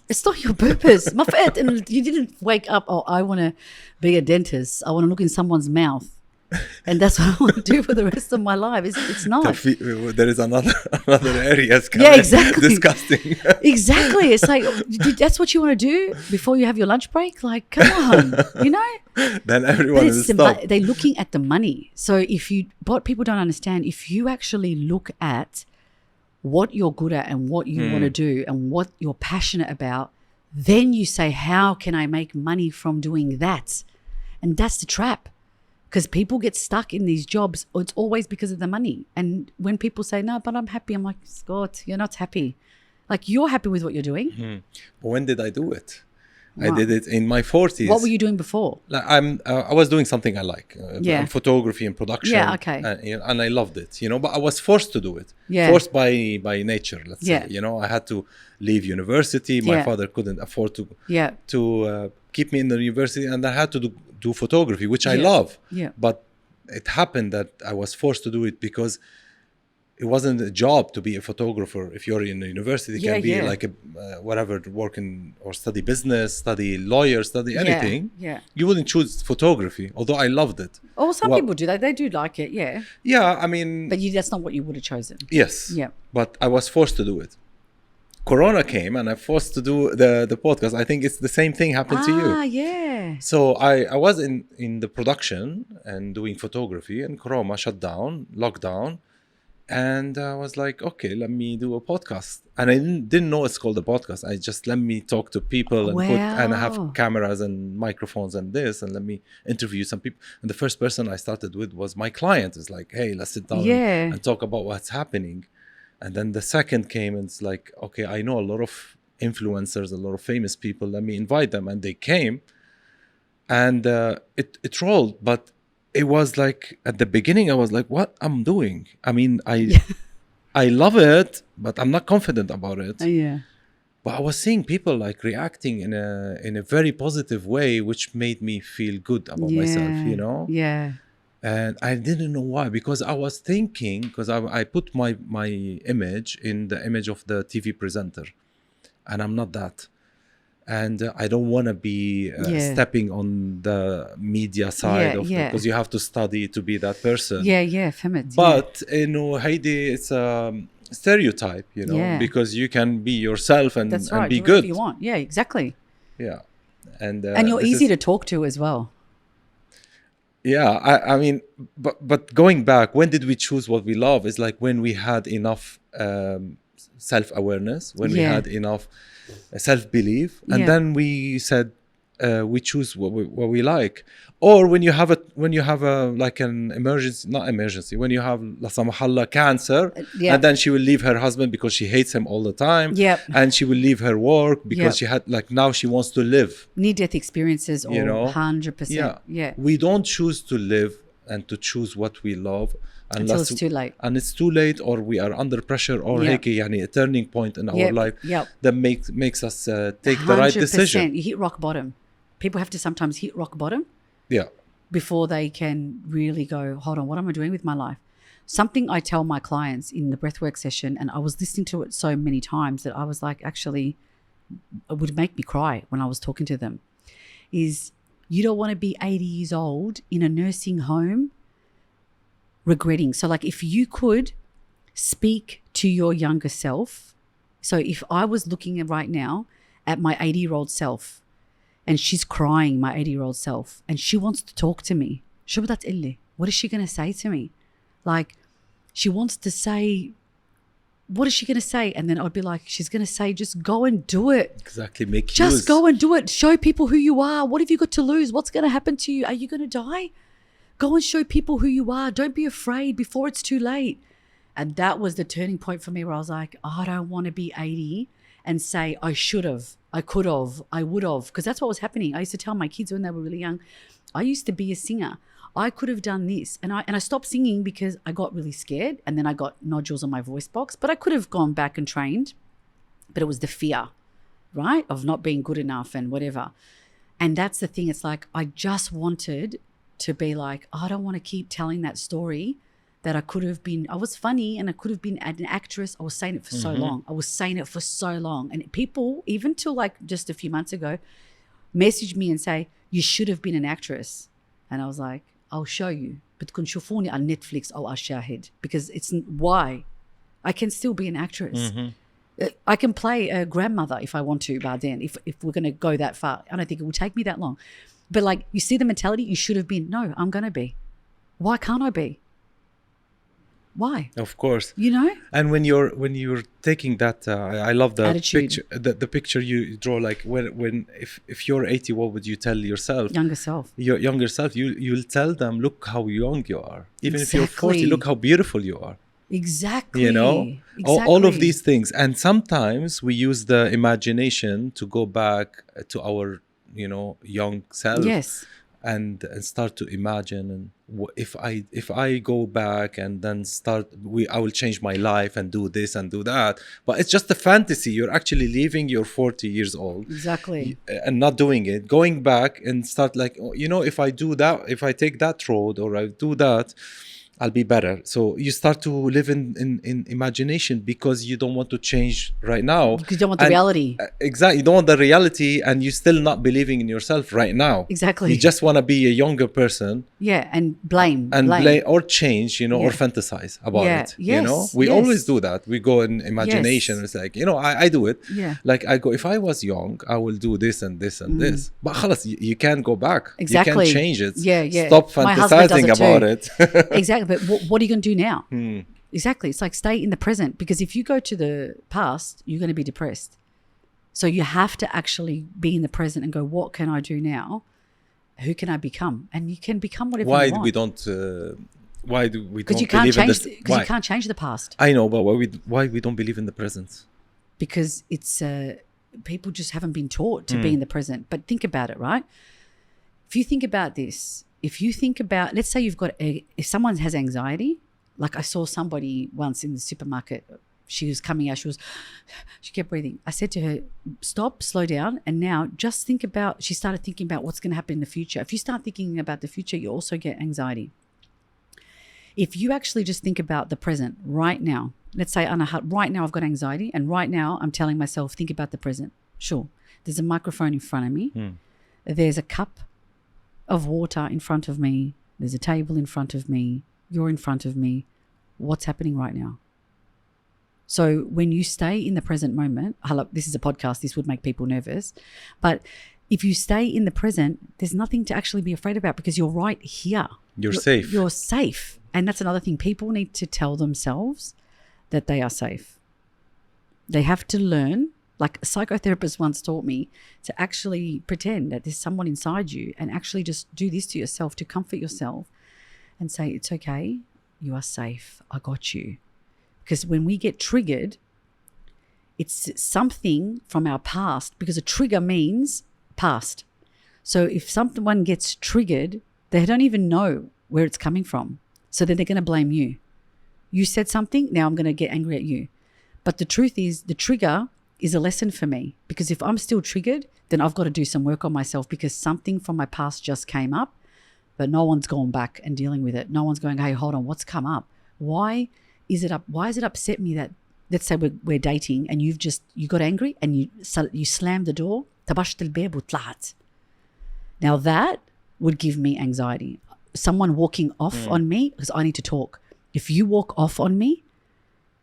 It's not your purpose. And you didn't wake up, oh, I want to be a dentist. I want to look in someone's mouth. And that's what I want to do for the rest of my life. It's not. There is another area. Yeah, exactly. Disgusting. Exactly. It's like, that's what you want to do before you have your lunch break? Like, come on, you know? Then everyone will stop. They're looking at the money. So what people don't understand, if you actually look at what you're good at and what you want to do and what you're passionate about, then you say, how can I make money from doing that? And that's the trap. Because people get stuck in these jobs, it's always because of the money. And when people say, no, but I'm happy, I'm like, Scott, you're not happy. Like, you're happy with what you're doing. But when did I do it? Wow. I did it in my 40s. What were you doing before? Like, I was doing something I like, photography and production. Yeah, okay. And I loved it, you know, but I was forced to do it. Yeah. Forced by nature, let's say. You know, I had to leave university. My father couldn't afford to keep me in the university, and I had to do photography, which I love. Yeah. But it happened that I was forced to do it because it wasn't a job to be a photographer. If you're in a university, it can be like whatever, working or study business, study lawyer, study anything. Yeah. You wouldn't choose photography, although I loved it. Oh, some people do that. They do like it, yeah. Yeah, I mean... But that's not what you would have chosen. Yes. Yeah. But I was forced to do it. Corona came and I forced to do the podcast. I think it's the same thing happened to you. Ah, yeah. So I was in the production and doing photography, and Corona shut down, lockdown. And I was like, okay, let me do a podcast. And I didn't know it's called a podcast. I just let me talk to people and have cameras and microphones and this, and let me interview some people. And the first person I started with was my client. It's like, hey, let's sit down and talk about what's happening. And then the second came, and it's like, okay, I know a lot of influencers, a lot of famous people. Let me invite them. And they came, and it rolled. But it was like, at the beginning, I was like, what I'm doing? I mean, I love it, but I'm not confident about it. But I was seeing people like reacting in a very positive way, which made me feel good about myself, you know? Yeah. And I didn't know why, because I was thinking, because I put my image in the image of the TV presenter, and I'm not that. And I don't want to be stepping on the media side of it, because you have to study to be that person. Feminist. But, you know, Heidi, it's a stereotype, you know, because you can be yourself and, that's right, and be do good. whatever you want. Yeah, exactly. Yeah. And you're easy to talk to as well. Yeah, I mean, but going back, when did we choose what we love? Is like when we had enough self-awareness, when we had enough self-belief, and then we said we choose what we like. Or when you have a like an emergency, not emergency, when you have la samahallah cancer, and then she will leave her husband because she hates him all the time, and she will leave her work because she had, like, now she wants to live. Near-death experiences, or 100%. Yeah, we don't choose to live and to choose what we love until it's too late. And it's too late, or we are under pressure, or a turning point in our life that makes us take the right decision. You hit rock bottom. People have to sometimes hit rock bottom. Yeah. before they can really go, hold on, what am I doing with my life? Something I tell my clients in the breathwork session, and I was listening to it so many times that I was like, actually, it would make me cry when I was talking to them, is you don't want to be 80 years old in a nursing home regretting. So like if you could speak to your younger self, so if I was looking at right now at my 80-year-old self and she's crying, my 80-year-old self, and she wants to talk to me, what is she going to say to me? Like she wants to say, what is she going to say? And then I'd be like, she's going to say, just go and do it. Exactly. Just go and do it. Show people who you are. What have you got to lose? What's going to happen to you? Are you going to die? Go and show people who you are. Don't be afraid before it's too late. And that was the turning point for me where I was like, I don't want to be 80 and say I should have, I could have, I would have. Because that's what was happening. I used to tell my kids when they were really young, I used to be a singer. I could have done this. And I stopped singing because I got really scared and then I got nodules on my voice box. But I could have gone back and trained. But it was the fear, right, of not being good enough and whatever. And that's the thing. It's like I just wanted to be like, I don't want to keep telling that story that I could have been. I was funny and I could have been an actress. I was saying it for so long. And people, even till like just a few months ago, messaged me and say, you should have been an actress. And I was like, I'll show you. بتكون شوفوني على Netflix أو الشاهد, because it's why I can still be an actress. I can play a grandmother if I want to, بعدين, if we're going to go that far. I don't think it will take me that long. But like, you see the mentality, you should have been. No, I'm going to be. Why can't I be? Why? Of course. You know? And when you're taking that, I love the attitude. Picture, the picture you draw. Like if you're 80, what would you tell yourself? Younger self. Your younger self. You'll tell them, look how young you are. Even exactly. if you're 40, look how beautiful you are. Exactly. You know, exactly. all of these things. And sometimes we use the imagination to go back to our, young self. Yes. And start to imagine, and if I go back and then I will change my life and do this and do that. But it's just a fantasy. You're actually leaving your 40 years old. Exactly. And not doing it. Going back and start like, if I do that, if I take that road or I do that, I'll be better. So you start to live in imagination because you don't want to change right now. Because you don't want the reality. Exactly. You don't want the reality and you're still not believing in yourself right now. Exactly. You just want to be a younger person. Yeah, and blame. Or change, or fantasize about it. Yes, we always do that. We go in imagination. Yes. It's like, I do it. Yeah. Like I go, if I was young, I will do this and this and this. But khalas, you can't go back. Exactly. You can't change it. Yeah. Stop fantasizing about it. Exactly. But what are you going to do now? Exactly. It's like stay in the present, because if you go to the past, you're going to be depressed. So you have to actually be in the present and go, what can I do now? Who can I become? And you can become whatever you want. Why do we Because don't you can't believe in change. this? Because you can't change the past. I know, but why we don't believe in the present? Because it's people just haven't been taught to be in the present. But think about it, right? If you think about this, let's say if someone has anxiety, like I saw somebody once in the supermarket, she was coming out, she kept breathing. I said to her, stop, slow down. And now just she started thinking about what's going to happen in the future. If you start thinking about the future, you also get anxiety. If you actually just think about the present right now, let's say right now I've got anxiety and right now I'm telling myself, think about the present. Sure. There's a microphone in front of me. There's a cup of water in front of me. There's a table in front of me. You're in front of me. What's happening right now? So when you stay in the present moment, this is a podcast, this would make people nervous, but if you stay in the present, there's nothing to actually be afraid about because you're right here. You're safe. You're safe. And that's another thing. People need to tell themselves that they are safe. They have to learn. Like a psychotherapist once taught me to actually pretend that there's someone inside you and actually just do this to yourself to comfort yourself and say, it's okay, you are safe, I got you. Because when we get triggered, it's something from our past, because a trigger means past. So if someone gets triggered, they don't even know where it's coming from. So then they're going to blame you. You said something, now I'm going to get angry at you. But the truth is, the trigger is a lesson for me, because if I'm still triggered, then I've got to do some work on myself because something from my past just came up but no one's gone back and dealing with it. No one's going, hey, hold on, what's come up? Why is it upset me that, let's say we're dating and you got angry and you slammed the door. Now that would give me anxiety. Someone walking off on me because I need to talk. If you walk off on me,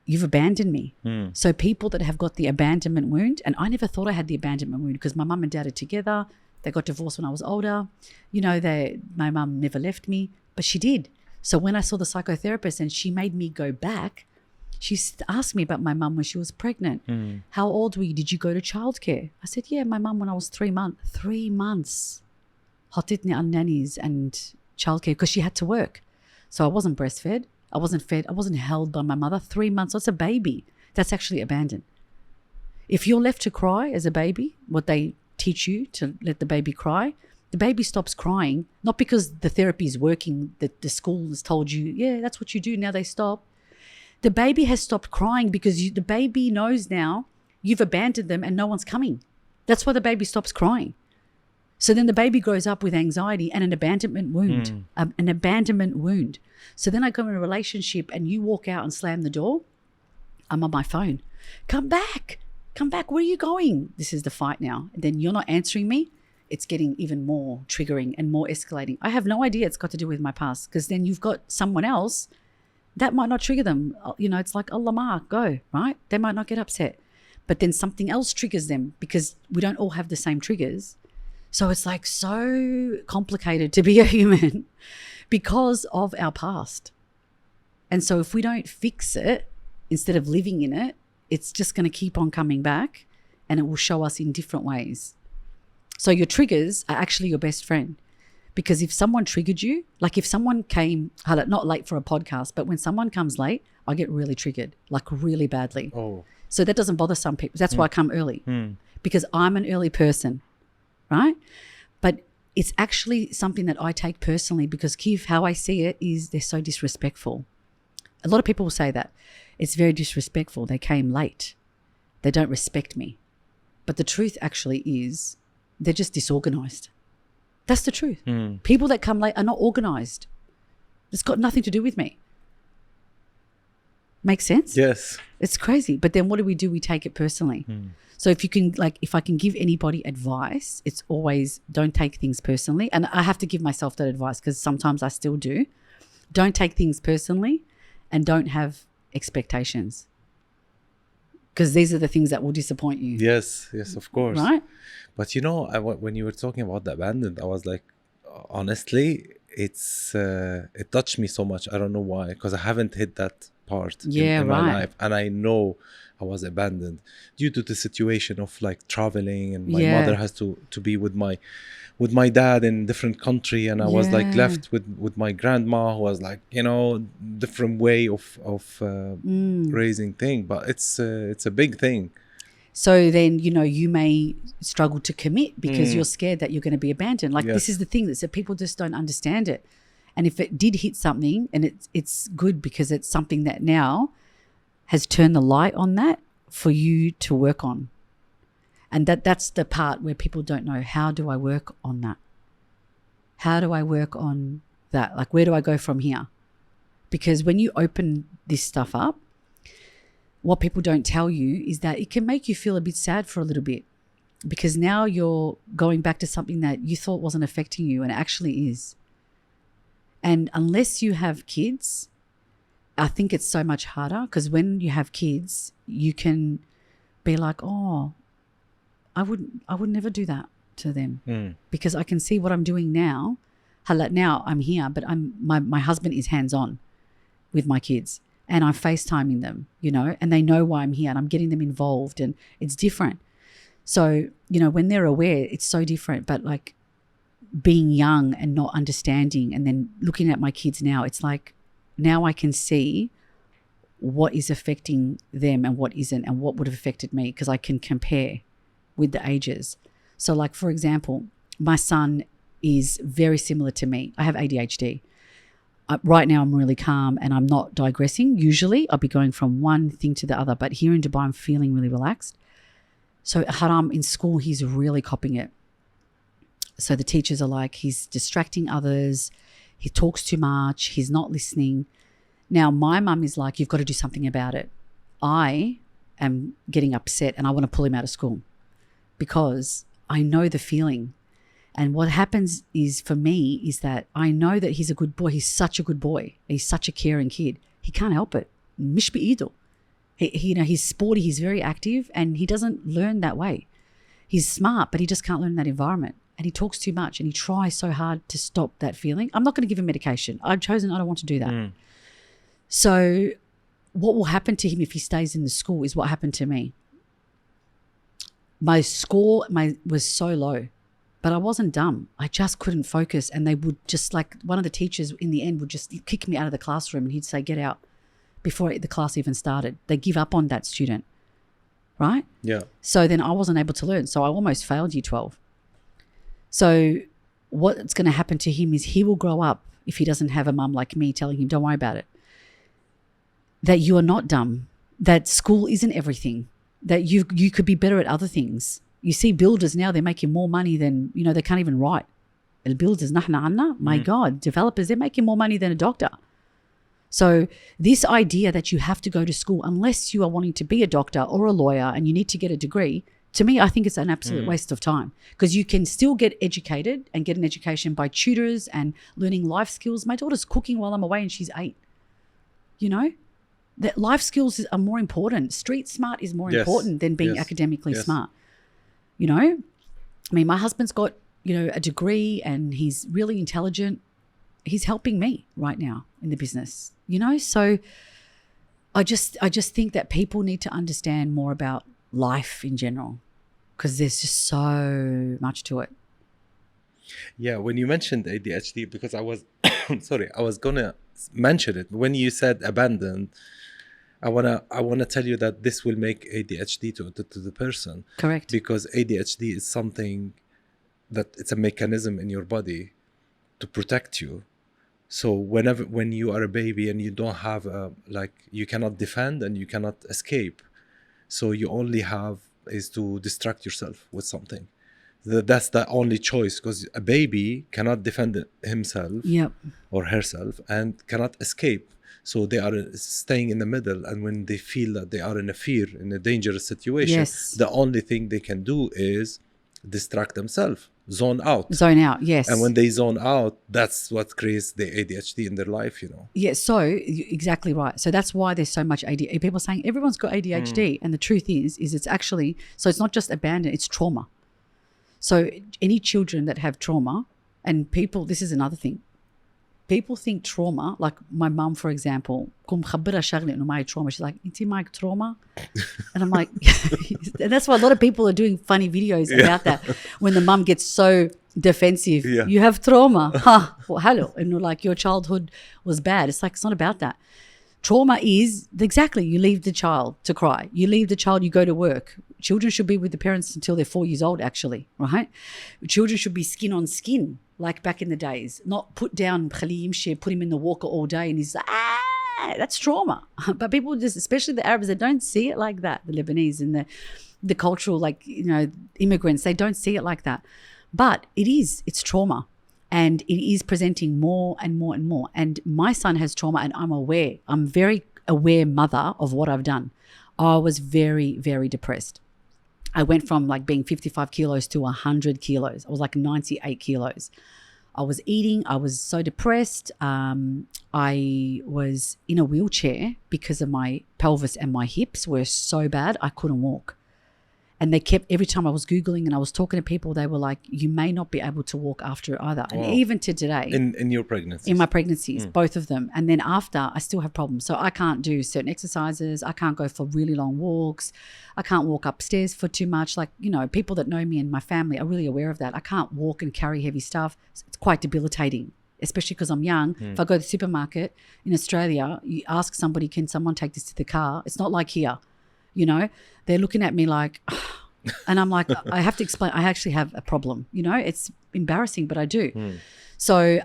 you've abandoned me. So people that have got the abandonment wound, and I never thought I had the abandonment wound because my mum and dad are together. They got divorced when I was older. You know, my mum never left me, but she did. So when I saw the psychotherapist and she made me go back, she asked me about my mum when she was pregnant. How old were you? Did you go to childcare? I said, yeah, my mum when I was 3 months. 3 months. Hotitni on nannies and childcare because she had to work. So I wasn't breastfed. I wasn't fed. I wasn't held by my mother. 3 months. That's a baby. That's actually abandoned. If you're left to cry as a baby, what they teach you to let the baby cry, the baby stops crying, not because the therapy is working, that the school has told you, yeah, that's what you do. Now they stop. The baby has stopped crying because the baby knows now you've abandoned them and no one's coming. That's why the baby stops crying. So then the baby grows up with anxiety and an abandonment wound, an abandonment wound. So then I go in a relationship and you walk out and slam the door. I'm on my phone. Come back. Where are you going? This is the fight now. And then you're not answering me. It's getting even more triggering and more escalating. I have no idea it's got to do with my past because then you've got someone else that might not trigger them. You know, it's like, Allah ma, go, right? They might not get upset. But then something else triggers them because we don't all have the same triggers. So it's like so complicated to be a human because of our past. And so if we don't fix it, instead of living in it, it's just going to keep on coming back and it will show us in different ways. So your triggers are actually your best friend. Because if someone triggered you, like if someone came, not late for a podcast, but when someone comes late, I get really triggered, like really badly. Oh. So that doesn't bother some people. That's why I come early because I'm an early person. Right? But it's actually something that I take personally because, Keith, how I see it is they're so disrespectful. A lot of people will say that. It's very disrespectful. They came late. They don't respect me. But the truth actually is they're just disorganized. That's the truth. People that come late are not organized. It's got nothing to do with me. Make sense? Yes. It's crazy. But then what do? We take it personally. So if I can give anybody advice, it's always don't take things personally. And I have to give myself that advice because sometimes I still do. Don't take things personally and don't have expectations because these are the things that will disappoint you. Yes, of course. Right? But you know, when you were talking about the abandoned, I was like, honestly, it touched me so much. I don't know why, because I haven't hit that part in my life. And I know I was abandoned due to the situation of like traveling and my mother has to be with my dad in different country and I was like left with my grandma who was like, you know, different way of raising thing. But it's a big thing. So then, you know, you may struggle to commit because you're scared that you're going to be abandoned. Like this is the thing that people just don't understand it. And if it did hit something, and it's good because it's something that now has turned the light on that for you to work on. And that's the part where people don't know, how do I work on that? How do I work on that? Like, where do I go from here? Because when you open this stuff up, what people don't tell you is that it can make you feel a bit sad for a little bit because now you're going back to something that you thought wasn't affecting you and it actually is. And unless you have kids, I think it's so much harder because when you have kids, you can be like, oh, I would never do that to them because I can see what I'm doing now. Now I'm here, but my husband is hands-on with my kids and I'm FaceTiming them, you know, and they know why I'm here and I'm getting them involved and it's different. So, you know, when they're aware, it's so different. But like being young and not understanding and then looking at my kids now, it's like now I can see what is affecting them and what isn't and what would have affected me because I can compare with the ages. So like, for example, my son is very similar to me. I have ADHD. Right now I'm really calm and I'm not digressing. Usually I'll be going from one thing to the other, but here in Dubai I'm feeling really relaxed. So Haram in school, he's really copying it. So the teachers are like, he's distracting others. He talks too much. He's not listening. Now, my mum is like, you've got to do something about it. I am getting upset and I want to pull him out of school because I know the feeling. And what happens is, for me, is that I know that he's a good boy. He's such a good boy. He's such a caring kid. He can't help it. Mish bi'ido. He's sporty. He's very active and he doesn't learn that way. He's smart, but he just can't learn in that environment. And he talks too much and he tries so hard to stop that feeling. I'm not going to give him medication. I've chosen I don't want to do that. So what will happen to him if he stays in the school is what happened to me. My score was so low, but I wasn't dumb. I just couldn't focus. And they would just, like, one of the teachers in the end would just kick me out of the classroom and he'd say, get out, before the class even started. They give up on that student, right? Yeah. So then I wasn't able to learn. So I almost failed year 12. So what's going to happen to him is he will grow up, if he doesn't have a mum like me telling him, don't worry about it, that you are not dumb, that school isn't everything, that you could be better at other things. You see builders now, they're making more money than, they can't even write. El builders, my God, developers, they're making more money than a doctor. So this idea that you have to go to school unless you are wanting to be a doctor or a lawyer and you need to get a degree, to me, I think it's an absolute waste of time, because you can still get educated and get an education by tutors and learning life skills. My daughter's cooking while I'm away and she's 8. That life skills are more important. Street smart is more important than being academically smart. I mean, my husband's got, a degree and he's really intelligent. He's helping me right now in the business, So I just think that people need to understand more about life in general, because there's just so much to it. Yeah, when you mentioned ADHD, because I was I was gonna mention it when you said abandoned. I wanna tell you that this will make ADHD to the person. Correct. Because ADHD is something that it's a mechanism in your body to protect you. So when you are a baby and you don't have you cannot defend and you cannot escape. So you only have is to distract yourself with something. That's the only choice, because a baby cannot defend himself or herself and cannot escape. So they are staying in the middle. And when they feel that they are in a dangerous situation, the only thing they can do is distract themselves, zone out, yes. And when they zone out, that's what creates the ADHD in their life, Yeah, so exactly right. So that's why there's so much ADHD. People are saying everyone's got ADHD, and the truth is it's actually, so it's not just abandon, it's trauma. So any children that have trauma, and people, this is another thing, people think trauma, like my mum, for example, she's like, "Inti my trauma?" And I'm like, and that's why a lot of people are doing funny videos about that. When the mum gets so defensive, you have trauma. Well, hello. And you're like, your childhood was bad. It's like, it's not about that. Trauma is, you leave the child to cry. You leave the child, you go to work. Children should be with the parents until they're 4 years old, actually, right? Children should be skin on skin, like back in the days, not put down, put him in the walker all day and he's like, that's trauma. But people just, especially the Arabs, they don't see it like that. The Lebanese and the cultural, immigrants, they don't see it like that. But it's trauma. And it is presenting more and more and more. And my son has trauma, and I'm aware. I'm very aware mother of what I've done. I was very, very depressed. I went from being 55 kilos to 100 kilos. I was 98 kilos. I was eating. I was so depressed. I was in a wheelchair because of my pelvis, and my hips were so bad I couldn't walk. And they kept, every time I was Googling and I was talking to people, they were like, you may not be able to walk after either. And even to today. In your pregnancy? In my pregnancies, both of them. And then after, I still have problems. So I can't do certain exercises. I can't go for really long walks. I can't walk upstairs for too much. People that know me and my family are really aware of that. I can't walk and carry heavy stuff. It's quite debilitating, especially because I'm young. If I go to the supermarket in Australia, you ask somebody, can someone take this to the car? It's not like here. They're looking at me like, and I'm like, I have to explain, I actually have a problem. It's embarrassing, but I do. So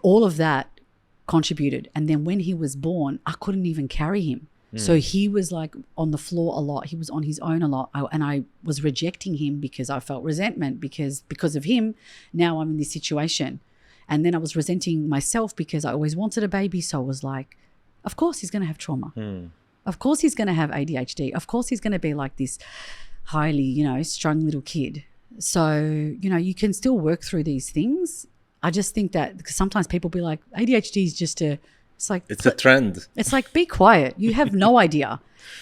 all of that contributed. And then when he was born, I couldn't even carry him. So he was like on the floor a lot. He was on his own a lot. And I was rejecting him because I felt resentment because of him, now I'm in this situation. And then I was resenting myself because I always wanted a baby. So I was like, of course he's going to have trauma. Of course he's going to have ADHD. Of course he's going to be like this highly, strung little kid. So, you can still work through these things. I just think that because sometimes people be like, ADHD is just it's a trend. It's like, be quiet. You have no idea.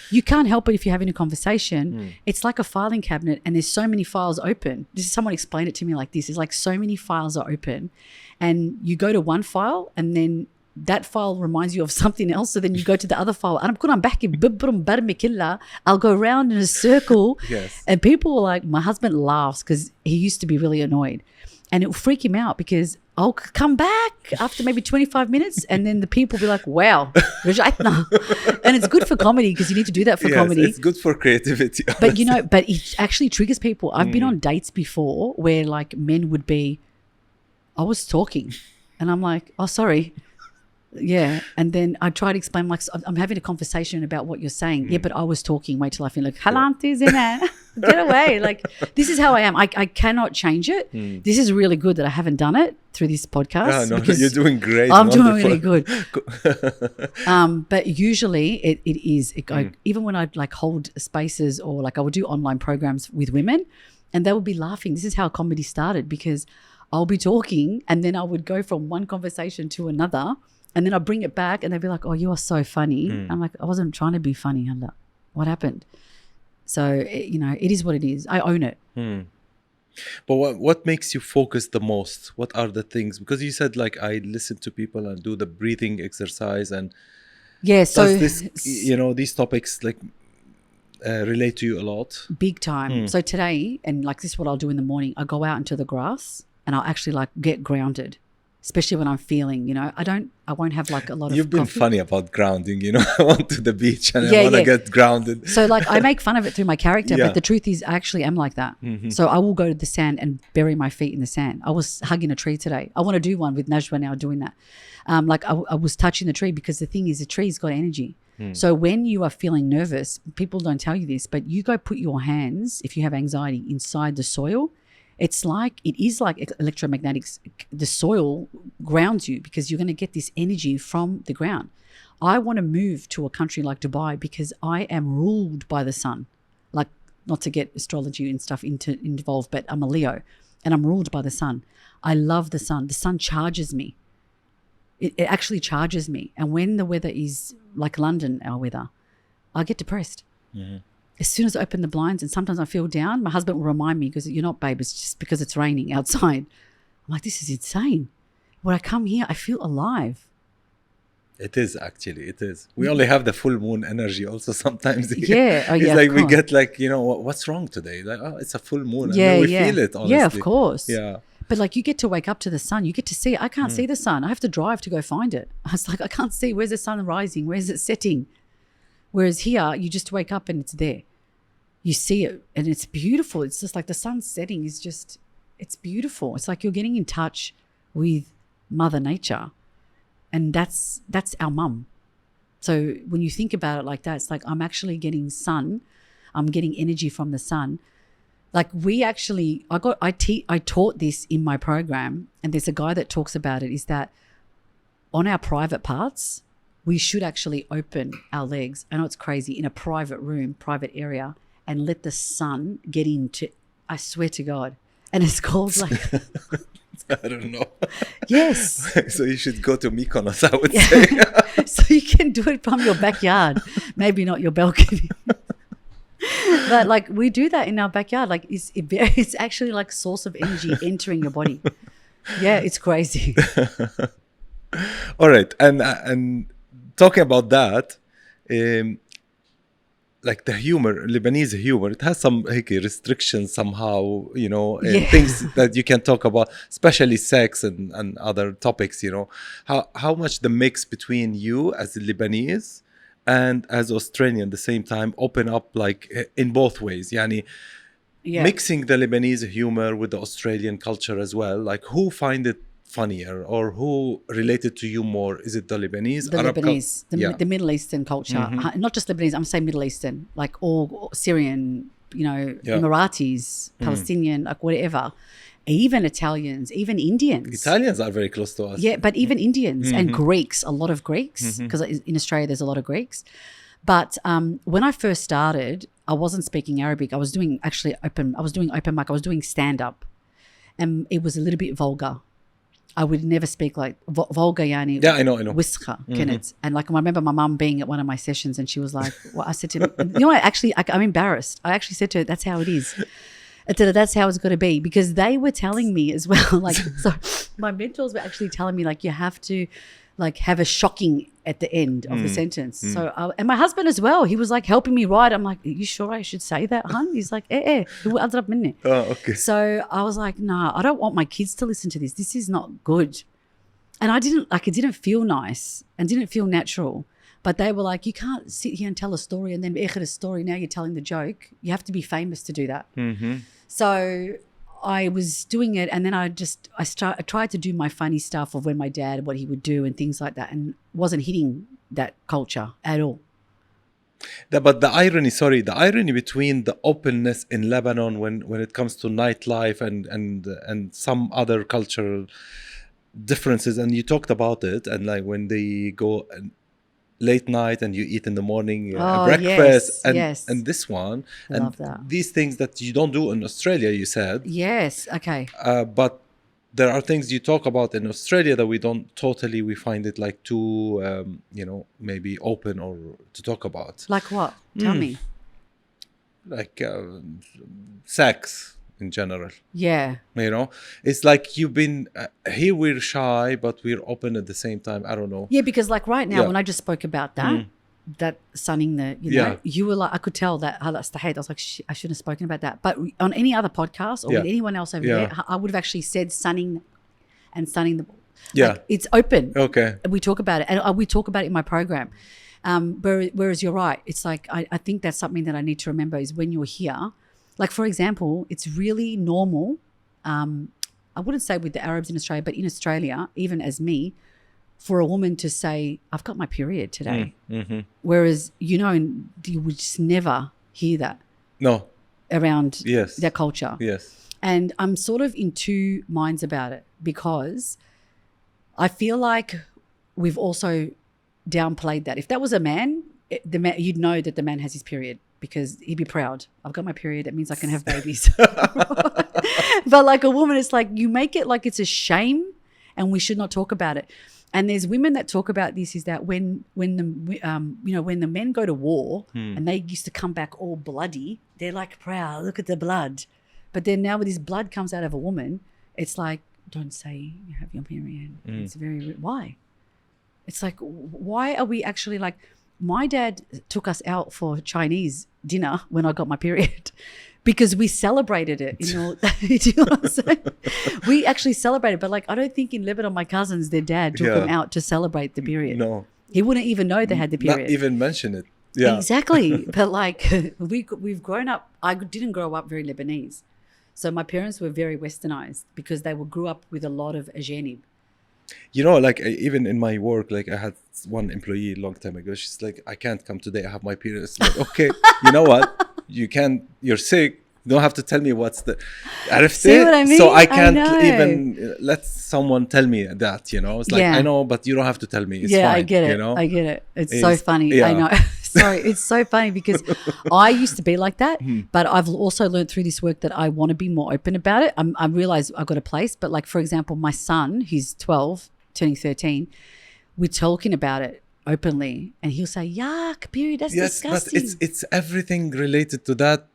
You can't help it if you're having a conversation. It's like a filing cabinet and there's so many files open. Someone explained it to me like this. It's like so many files are open and you go to one file and then that file reminds you of something else. So then you go to the other file. I'll go around in a circle. Yes. And people were like, my husband laughs because he used to be really annoyed. And it will freak him out because I'll come back after maybe 25 minutes and then the people will be like, wow. And it's good for comedy because you need to do that for comedy. It's good for creativity. Honestly. But it actually triggers people. I've been on dates before where like men would be, I was talking and I'm like, oh, sorry. Yeah. And then I try to explain, like, I'm having a conversation about what you're saying. Yeah, but I was talking. Wait till I feel like, get away. Like, this is how I am. I cannot change it. This is really good that I haven't done it through this podcast. No, you're doing great. I'm doing really good. But usually it is, even when I'd like hold spaces or like I would do online programs with women and they would be laughing. This is how comedy started because I'll be talking and then I would go from one conversation to another. And then I bring it back and they'd be like, oh, you are so funny. I'm like, I wasn't trying to be funny. Halla. What happened? So, it is what it is. I own it. But what makes you focus the most? What are the things? Because you said like I listen to people and do the breathing exercise and so does this, these topics like relate to you a lot? Big time. So today, and like this is what I'll do in the morning, I go out into the grass and I'll actually like get grounded. Especially when I'm feeling, I won't have like a lot of You've been coffee. funny about grounding, I went to the beach and I want to get grounded. So like I make fun of it through my character, but the truth is I actually am like that. So I will go to the sand and bury my feet in the sand. I was hugging a tree today. I want to do one with Najwa now doing that. Like I was touching the tree because the thing is the tree's got energy. So when you are feeling nervous, people don't tell you this, but you go put your hands, if you have anxiety, inside the soil. It is like electromagnetics. The soil grounds you because you're going to get this energy from the ground. I want to move to a country like Dubai because I am ruled by the sun. Like, not to get astrology and stuff involved, but I'm a Leo and I'm ruled by the sun. I love the sun. The sun charges me. It actually charges me. And when the weather is like London, our weather, I get depressed. As soon as I open the blinds and sometimes I feel down, my husband will remind me, he goes, you're not, babe, it's just because it's raining outside. I'm like, this is insane. When I come here, I feel alive. It is actually, it is. We only have the full moon energy also sometimes. Yeah. It's like we get like, what's wrong today? Like, oh, it's a full moon. And we feel it, honestly. Yeah, of course. Yeah. But like you get to wake up to the sun. You get to see it. I can't see the sun. I have to drive to go find it. I was like, I can't see. Where's the sun rising? Where's it setting? Whereas here, you just wake up and it's there. You see it and it's beautiful. It's just like the sun setting is just, it's beautiful. It's like you're getting in touch with Mother Nature. And that's our mum. So when you think about it like that, it's like I'm actually getting sun. I'm getting energy from the sun. Like we actually, I taught this in my program, and there's a guy that talks about it, is that on our private parts, we should actually open our legs. I know it's crazy, in a private room, private area, and let the sun get into, I swear to God. And it's called like... I don't know. Yes. So you should go to Mykonos, I would say. So you can do it from your backyard. Maybe not your balcony. But like we do that in our backyard. Like it's actually like source of energy entering your body. Yeah, it's crazy. All right. And talking about that, like the humor, Lebanese humor, it has some restrictions somehow, things that you can talk about, especially sex and other topics, how much the mix between you as a Lebanese and as Australian at the same time open up like in both ways, mixing the Lebanese humor with the Australian culture as well. Like who find it funnier, or who related to you more? Is it the Lebanese, the Arab Lebanese, the Middle Eastern culture? Not just Lebanese. I'm saying Middle Eastern, like all Syrian, Emiratis, Palestinian, like whatever. Even Italians, even Indians. Italians are very close to us. Yeah, but even Indians and Greeks, a lot of Greeks, because in Australia there's a lot of Greeks. But when I first started, I wasn't speaking Arabic. I was doing open mic. I was doing stand-up. And it was a little bit vulgar. I would never speak like vulgar, yani. Yeah, I know. Whisker, and like I remember my mum being at one of my sessions, and she was like, "Well," I said to her, I'm embarrassed. I actually said to her, "That's how it is. That's how it's got to be," because they were telling me as well. Like, so my mentors were actually telling me like you have to like have a shocking at the end of the sentence. So and my husband as well, he was like helping me write. I'm like, "Are you sure I should say that, hun?" He's like, Oh, okay. So I was like, "No, I don't want my kids to listen to this. This is not good." And it didn't feel nice and didn't feel natural. But they were like, "You can't sit here and tell a story and then a story. Now you're telling the joke. You have to be famous to do that." So I was doing it, and then I tried to do my funny stuff of when my dad, what he would do and things like that, and wasn't hitting that culture at all. But the irony between the openness in Lebanon when it comes to nightlife and some other cultural differences, and you talked about it, and like when they go late night and you eat in the morning breakfast, and this one, and love that. These things that you don't do in Australia, you said. Yes, okay. But there are things you talk about in Australia that we find it like too, maybe open or to talk about. Like what? Tell me. Like sex in general. Yeah. It's like you've been, here we're shy, but we're open at the same time. I don't know. Yeah, because like right now, when I just spoke about that sunning you were like, I could tell that, I was like, I shouldn't have spoken about that. But on any other podcast or with anyone else over there, I would have actually said sunning the, like, it's open. Okay. We talk about it, and we talk about it in my program. Whereas you're right. It's like, I think that's something that I need to remember is when you're here, like, for example, it's really normal. I wouldn't say with the Arabs in Australia, but in Australia, even as me, for a woman to say, "I've got my period today." Whereas, you would just never hear that. No. Around that culture. Yes. And I'm sort of in two minds about it, because I feel like we've also downplayed that. If that was a man, you'd know that the man has his period, because he'd be proud. I've got my period. That means I can have babies. But like a woman, it's like you make it like it's a shame and we should not talk about it. And there's women that talk about this, is that when the men go to war and they used to come back all bloody, they're like proud, look at the blood. But then now when this blood comes out of a woman, it's like, don't say you have your period. It's why? It's like, why are we actually like, my dad took us out for Chinese dinner when I got my period because we celebrated it. Do you know what I'm saying? We actually celebrated, but like, I don't think in Lebanon, my cousins, their dad took them out to celebrate the period. No. He wouldn't even know they had the period. Not even mention it. Yeah. Exactly. But like, we've grown up, I didn't grow up very Lebanese. So my parents were very westernized because they grew up with a lot of ajanib. Like even in my work, like I had one employee a long time ago. She's like, "I can't come today. I have my period." It's like, okay, you know what? You can't. You're sick. You don't have to tell me what's the. See what I mean? So I can't even let someone tell me that. It's like, I know, but you don't have to tell me. It's fine, I get it. I get it. It's so funny. Yeah. I know. Sorry, it's so funny because I used to be like that, but I've also learned through this work that I want to be more open about it. I realize I've got a place, but like, for example, my son, he's 12, turning 13, we're talking about it openly, and he'll say, "Yuck, period, that's disgusting." But it's everything related to that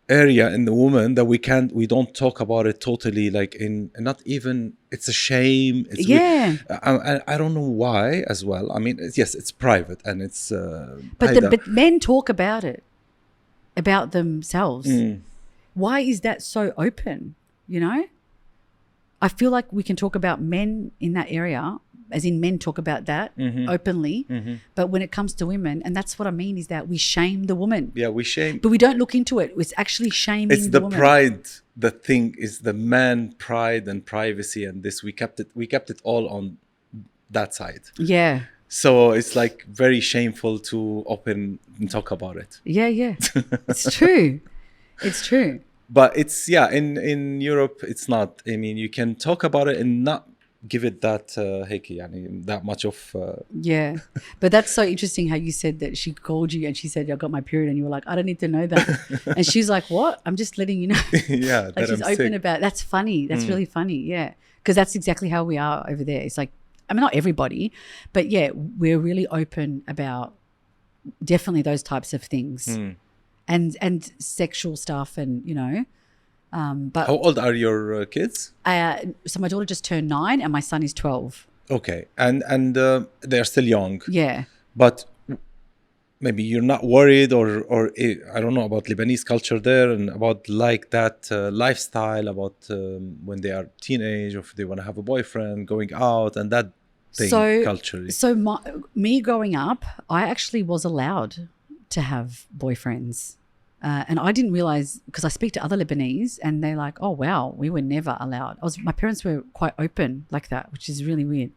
area in the woman that we don't talk about it totally, like not even, it's a shame. I don't know why as well. I mean, it's private and it's but men talk about it, about themselves. Why is that so open? I feel like we can talk about men in that area, as in men talk about that openly. But when it comes to women, and that's what I mean, is that we shame the woman. Yeah, we shame. But we don't look into it. It's actually shaming It's the woman. pride. The thing is the man pride and privacy and this. We kept it all on that side. Yeah. So it's like very shameful to open and talk about it. Yeah. It's true. It's true. But it's, in Europe, it's not. I mean, you can talk about it and not give it that that much of Yeah, but that's so interesting how you said that she called you and she said, I got my period, and you were like, I don't need to know that. And she's like, what? I'm just letting you know. Yeah, like she's open about. That's funny. That's really funny. Yeah, because that's exactly how we are over there. It's like, I mean, not everybody, but yeah, we're really open about definitely those types of things and sexual stuff, and but how old are your kids? So my daughter just turned 9 and my son is 12. Okay, and they're still young. Yeah, but maybe you're not worried, or I don't know about Lebanese culture there and about like that lifestyle about when they are teenage, or if they want to have a boyfriend, going out and that thing culturally. So me growing up, I actually was allowed to have boyfriends. And I didn't realize, because I speak to other Lebanese and they're like, oh, wow, we were never allowed. My parents were quite open like that, which is really weird.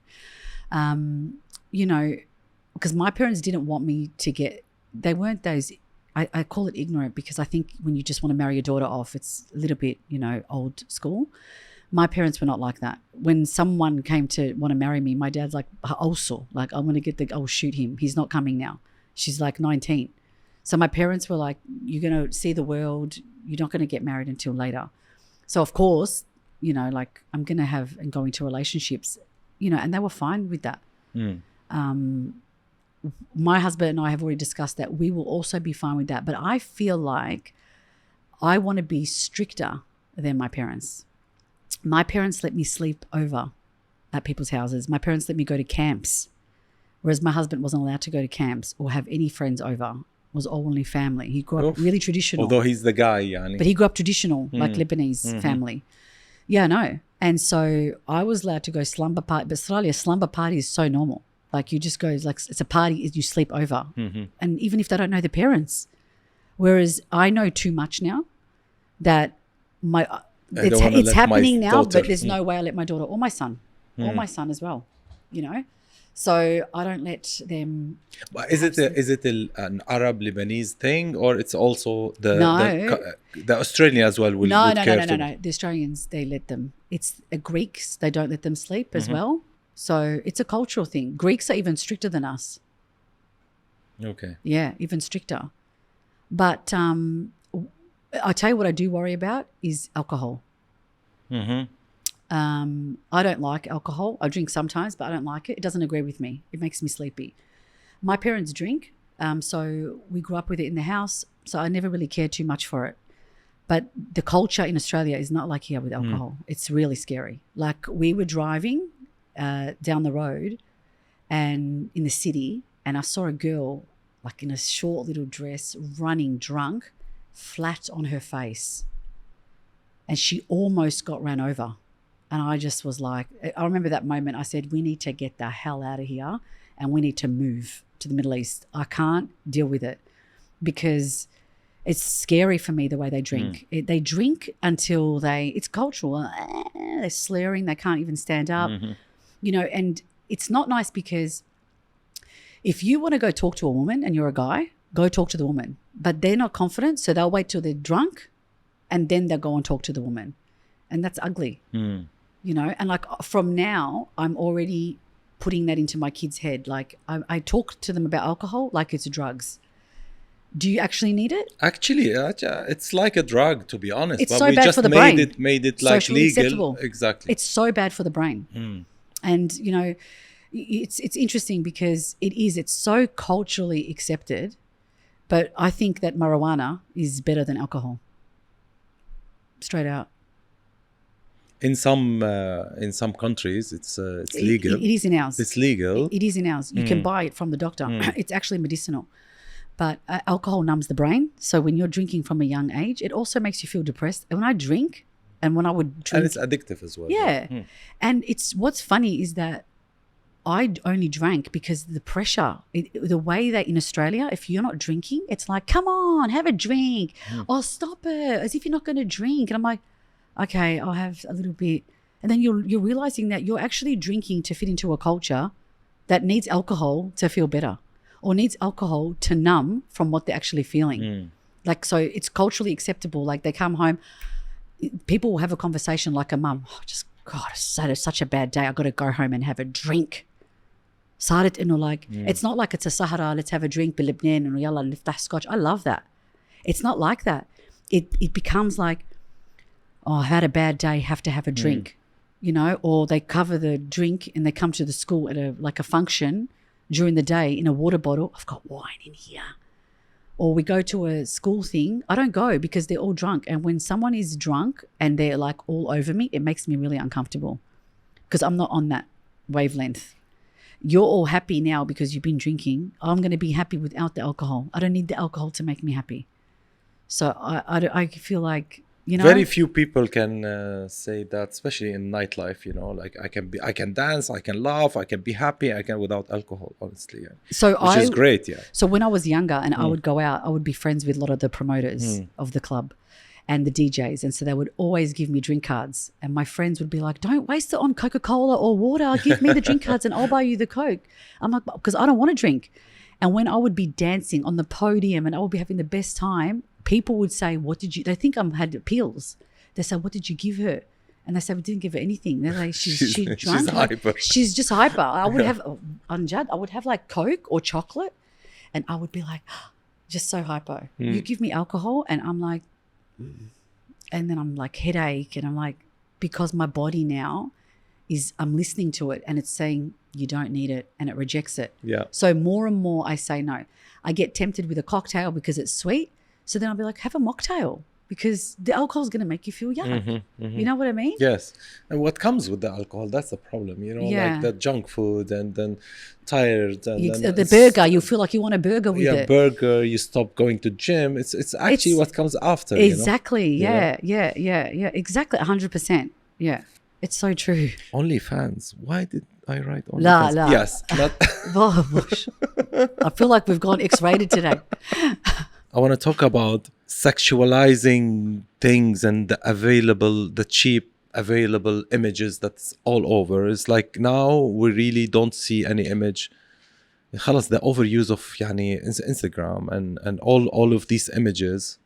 Because my parents didn't want me to they weren't those, I call it ignorant, because I think when you just want to marry your daughter off, it's a little bit, old school. My parents were not like that. When someone came to want to marry me, my dad's like, also, like, I want to I'll shoot him. He's not coming now. She's like 19. So my parents were like, you're going to see the world. You're not going to get married until later. So, of course, like, I'm going to have and go into relationships, and they were fine with that. My husband and I have already discussed that we will also be fine with that. But I feel like I want to be stricter than my parents. My parents let me sleep over at people's houses. My parents let me go to camps, whereas my husband wasn't allowed to go to camps or have any friends over. Was all only family. He grew up really traditional. Although he's the guy, but he grew up traditional, like Lebanese family. Yeah, no. And so I was allowed to go slumber party. But Australia, slumber party is so normal. Like, you just go, like, it's a party, you sleep over. And even if they don't know the parents. Whereas I know too much now that it's happening now, but there's no way I let my daughter or my son, or my son as well, So I don't let them. But is it an Arab Lebanese thing, or it's also the Australian as well? No. The Australians, they let them. It's Greeks. They don't let them sleep as well. So it's a cultural thing. Greeks are even stricter than us. Okay. Yeah, even stricter. But I tell you what I do worry about is alcohol. I don't like alcohol. I drink sometimes, but I don't like it. It doesn't agree with me. It makes me sleepy. My parents drink, so we grew up with it in the house, so I never really cared too much for it. But the culture in Australia is not like here with alcohol. It's really scary. Like, we were driving down the road and in the city, and I saw a girl, like, in a short little dress, running drunk, flat on her face. And she almost got ran over. And I just was like, I remember that moment. I said, we need to get the hell out of here and we need to move to the Middle East. I can't deal with it because it's scary for me the way they drink. They drink until it's cultural. They're slurring. They can't even stand up, and it's not nice, because if you want to go talk to a woman and you're a guy, go talk to the woman. But they're not confident, so they'll wait till they're drunk and then they'll go and talk to the woman. And that's ugly. And like, from now, I'm already putting that into my kids' head. Like, I talk to them about alcohol like it's drugs. Do you actually need it? Actually, it's like a drug, to be honest. It's so bad for the brain. Made it like socially legal. Acceptable. Exactly. It's so bad for the brain. And, it's interesting because it's so culturally accepted. But I think that marijuana is better than alcohol. Straight out. In some countries, it's legal. It is in ours. It's legal. It is in ours. You can buy it from the doctor. It's actually medicinal. But alcohol numbs the brain. So when you're drinking from a young age, it also makes you feel depressed. And when I drink, and when I would drink... And it's addictive as well. Yeah. And what's funny is that I only drank because the pressure, the way that in Australia, if you're not drinking, it's like, come on, have a drink. Oh, stop it, as if you're not going to drink. And I'm like, okay, I'll have a little bit. And then you're realizing that you're actually drinking to fit into a culture that needs alcohol to feel better, or needs alcohol to numb from what they're actually feeling. Like, so it's culturally acceptable. Like, they come home, people will have a conversation like a mum, God, I had such a bad day, I got to go home and have a drink. صارت إنه like, it's not like it's a Sahara, let's have a drink بلبنان and يلا نفتح scotch. I love that. It's not like that. It becomes like, oh, I had a bad day, have to have a drink, you know, or they cover the drink and they come to the school at a function during the day in a water bottle. I've got wine in here. Or we go to a school thing. I don't go because they're all drunk. And when someone is drunk and they're like all over me, it makes me really uncomfortable because I'm not on that wavelength. You're all happy now because you've been drinking. I'm going to be happy without the alcohol. I don't need the alcohol to make me happy. So I feel like, you know, very few people can say that, especially in nightlife, you know, like I can dance, I can laugh, I can be happy, I can without alcohol, honestly. Yeah. Which is great, yeah. So when I was younger and I would go out, I would be friends with a lot of the promoters of the club and the DJs. And so they would always give me drink cards. And my friends would be like, don't waste it on Coca-Cola or water. Give me the drink cards and I'll buy you the Coke. I'm like, because I don't want to drink. And when I would be dancing on the podium and I would be having the best time, people would say, they think I had pills. They say, what did you give her? And they say, we didn't give her anything. They're like, she's drunk. She's hyper. She's just hyper. I would have, I would have like Coke or chocolate and I would be like, just so hyper. You give me alcohol and I'm like, and then I'm like headache and I'm like, because my body now I'm listening to it and it's saying you don't need it and it rejects it. Yeah. So more and more I say no. I get tempted with a cocktail because it's sweet. So then I'll be like, have a mocktail because the alcohol is going to make you feel yuck. You know what I mean? Yes. And what comes with the alcohol, that's the problem, you know, like the junk food and then tired. And then the burger, you feel like you want a burger with it. Yeah, burger, you stop going to gym. It's actually what comes after, exactly, you know? Yeah, exactly, 100%. Yeah, it's so true. OnlyFans. Why did I write OnlyFans? La. Yes. I feel like we've gone X-rated today. I want to talk about sexualizing things and the cheap available images that's all over. It's like now we really don't see any image. خلاص, the overuse of Instagram and all of these images.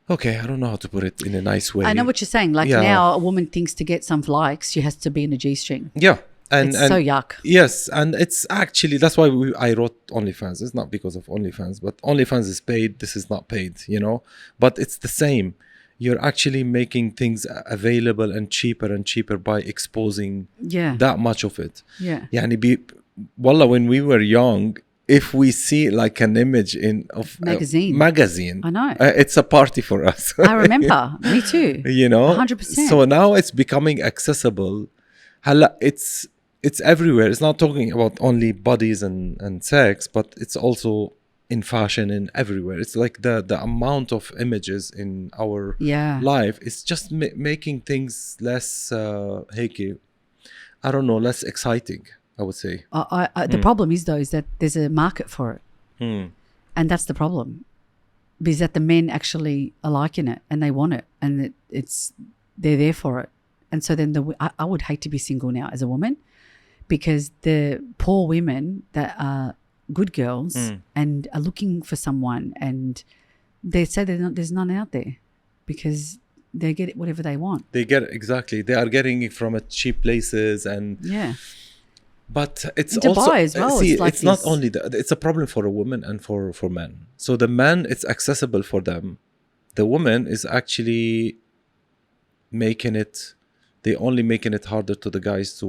Okay, I don't know how to put it in a nice way. I know what you're saying. Like now a woman thinks to get some likes, she has to be in a G-string. Yeah. And so yuck. Yes, and it's actually, that's why I wrote OnlyFans. It's not because of OnlyFans, but OnlyFans is paid. This is not paid, you know. But it's the same. You're actually making things available and cheaper by exposing that much of it. Yeah. Wallah, when we were young, if we see like an image of magazine, I know, it's a party for us. I remember. Me too. You know, 100%. So now it's becoming accessible. It's everywhere. It's not talking about only bodies and sex, but it's also in fashion and everywhere. It's like the amount of images in our life is just making things less less exciting, I would say. The problem is though is that there's a market for it, and that's the problem, because that the men actually are liking it and they want it and they're there for it. And so then I would hate to be single now as a woman, because the poor women that are good girls and are looking for someone, and they say there's none out there because they get whatever they want. They are getting it from cheap places and But it's in also Dubai as well. It's not only it's a problem for a woman and for men. So the man, it's accessible for them. The woman is actually making it. They only making it harder to the guys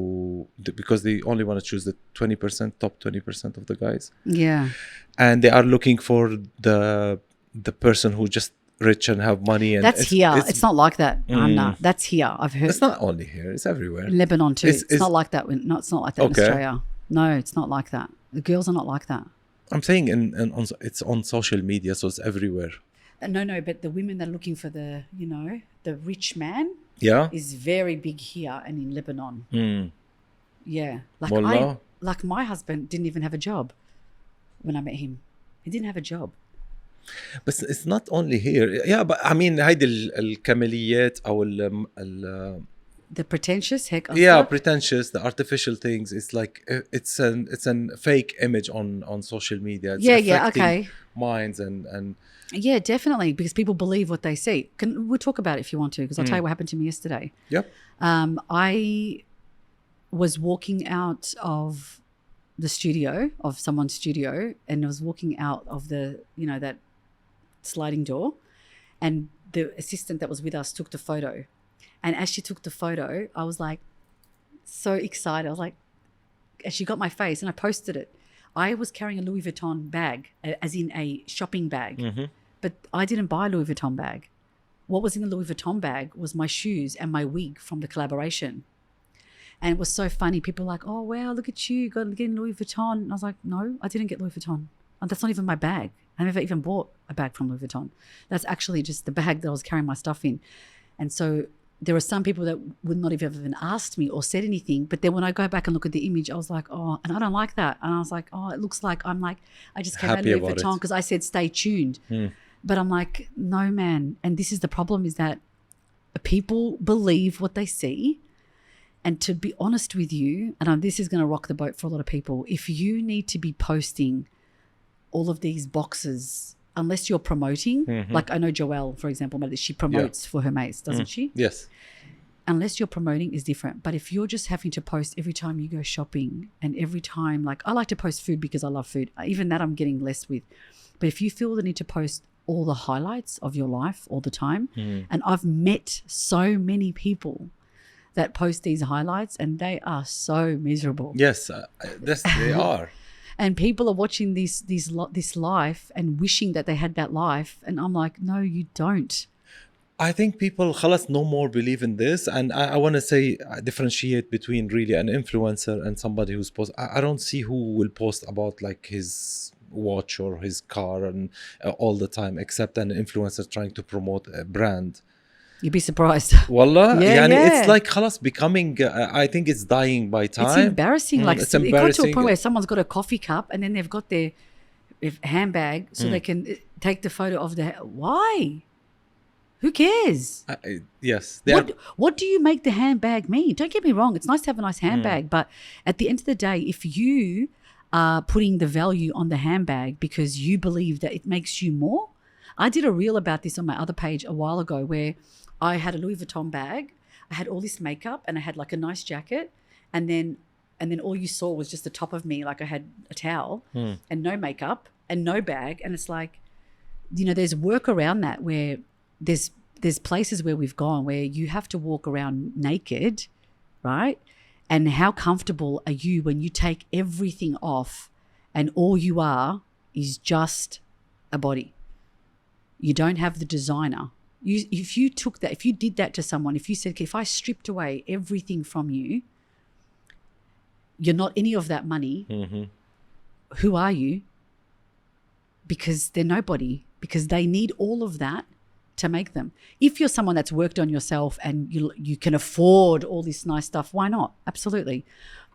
because they only want to choose the top 20% of the guys. Yeah. And they are looking for the person who just rich and have money. And that's here. It's not like that. Amna. That's here. I've heard. It's not only here. It's everywhere. In Lebanon too. It's not like that. It's not like that in Australia. No, it's not like that. The girls are not like that. I'm saying it's on social media, so it's everywhere. No, but the women that are looking for the rich man is very big here and in Lebanon. Yeah. Like my husband didn't even have a job when I met him. He didn't have a job. But it's not only here. Yeah, but I mean هيدي الكماليات أو the pretentious heck. Yeah, pretentious, the artificial things. It's like it's an fake image on social media. It's affecting minds and yeah, definitely, because people believe what they see. We'll talk about it if you want to, because I'll tell you what happened to me yesterday. Yep. I was walking out of the studio, of someone's studio, and I was walking out of the, that sliding door, and the assistant that was with us took the photo. And as she took the photo, I was like so excited. I was like, as she got my face, and I posted it. I was carrying a Louis Vuitton bag, as in a shopping bag, but I didn't buy a Louis Vuitton bag. What was in the Louis Vuitton bag was my shoes and my wig from the collaboration. And it was so funny. People were like, oh, wow, look at you, getting Louis Vuitton. And I was like, no, I didn't get Louis Vuitton. And that's not even my bag. I never even bought a bag from Louis Vuitton. That's actually just the bag that I was carrying my stuff in. And so there are some people that would not have even asked me or said anything. But then when I go back and look at the image, I was like, oh, and I don't like that. And I was like, oh, it looks like I just came out of Louis Vuitton because I said stay tuned. But I'm like, no, man. And this is the problem, is that people believe what they see. And to be honest with you, and this is going to rock the boat for a lot of people, if you need to be posting all of these boxes, unless you're promoting, like I know Joelle, for example, she promotes for Hermes, doesn't she? Yes. Unless you're promoting is different. But if you're just having to post every time you go shopping and every time, like I like to post food because I love food. Even that I'm getting less with. But if you feel the need to post all the highlights of your life all the time, and I've met so many people that post these highlights and they are so miserable. Yes, they are. And people are watching this life and wishing that they had that life. And I'm like, no, you don't. I think people خلاص no more believe in this. And I want to say, differentiate between really an influencer and somebody who's post. I don't see who will post about like his watch or his car and all the time, except an influencer trying to promote a brand. You'd be surprised. Wallah, it's like خلاص becoming, I think it's dying by time. It's embarrassing. Like it's embarrassing. It got to a point where someone's got a coffee cup and then they've got their handbag so they can take the photo of the. Why? Who cares? Yes. What do you make the handbag mean? Don't get me wrong. It's nice to have a nice handbag, but at the end of the day, if you are putting the value on the handbag because you believe that it makes you more. I did a reel about this on my other page a while ago where I had a Louis Vuitton bag, I had all this makeup, and I had like a nice jacket, and then all you saw was just the top of me, like I had a towel and no makeup and no bag. And it's like, there's work around that where there's places where we've gone where you have to walk around naked, right? And how comfortable are you when you take everything off and all you are is just a body? You don't have the designer. If you did that to someone, if you said, if I stripped away everything from you, you're not any of that money. Who are you? Because they're nobody, because they need all of that to make them. If you're someone that's worked on yourself and you can afford all this nice stuff, why not? Absolutely.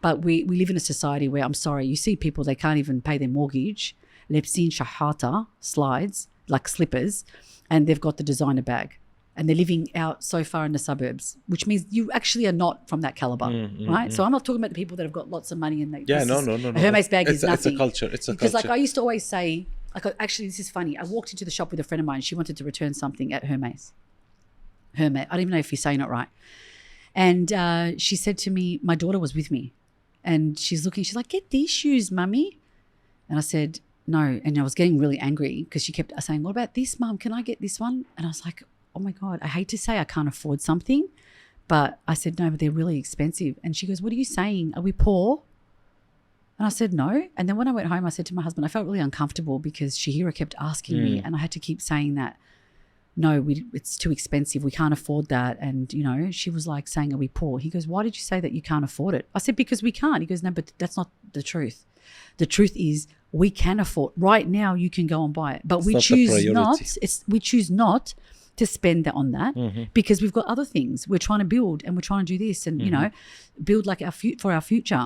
But we live in a society where, I'm sorry, you see people, they can't even pay their mortgage. Lepsin shahata slides, like slippers, and they've got the designer bag, and they're living out so far in the suburbs, which means you actually are not from that caliber, right? So I'm not talking about the people that have got lots of money and no. A Hermes bag is nothing. It's a culture. Because like I used to always say, actually this is funny. I walked into the shop with a friend of mine. She wanted to return something at Hermes. I don't even know if you're saying it right. And she said to me, my daughter was with me, and she's like, get these shoes, mummy. And I said, no. And I was getting really angry because she kept saying, what about this, Mum? Can I get this one? And I was like, oh my God, I hate to say I can't afford something, but I said, no, but they're really expensive. And she goes, what are you saying? Are we poor? And I said, no. And then when I went home, I said to my husband, I felt really uncomfortable because Shahira kept asking me, and I had to keep saying that, no, it's too expensive. We can't afford that. And, she was like saying, are we poor? He goes, why did you say that you can't afford it? I said, because we can't. He goes, no, but that's not the truth. The truth is we can afford. Right now you can go and buy it. But we choose not to spend on that because we've got other things we're trying to build and we're trying to do this and, you know, build like for our future.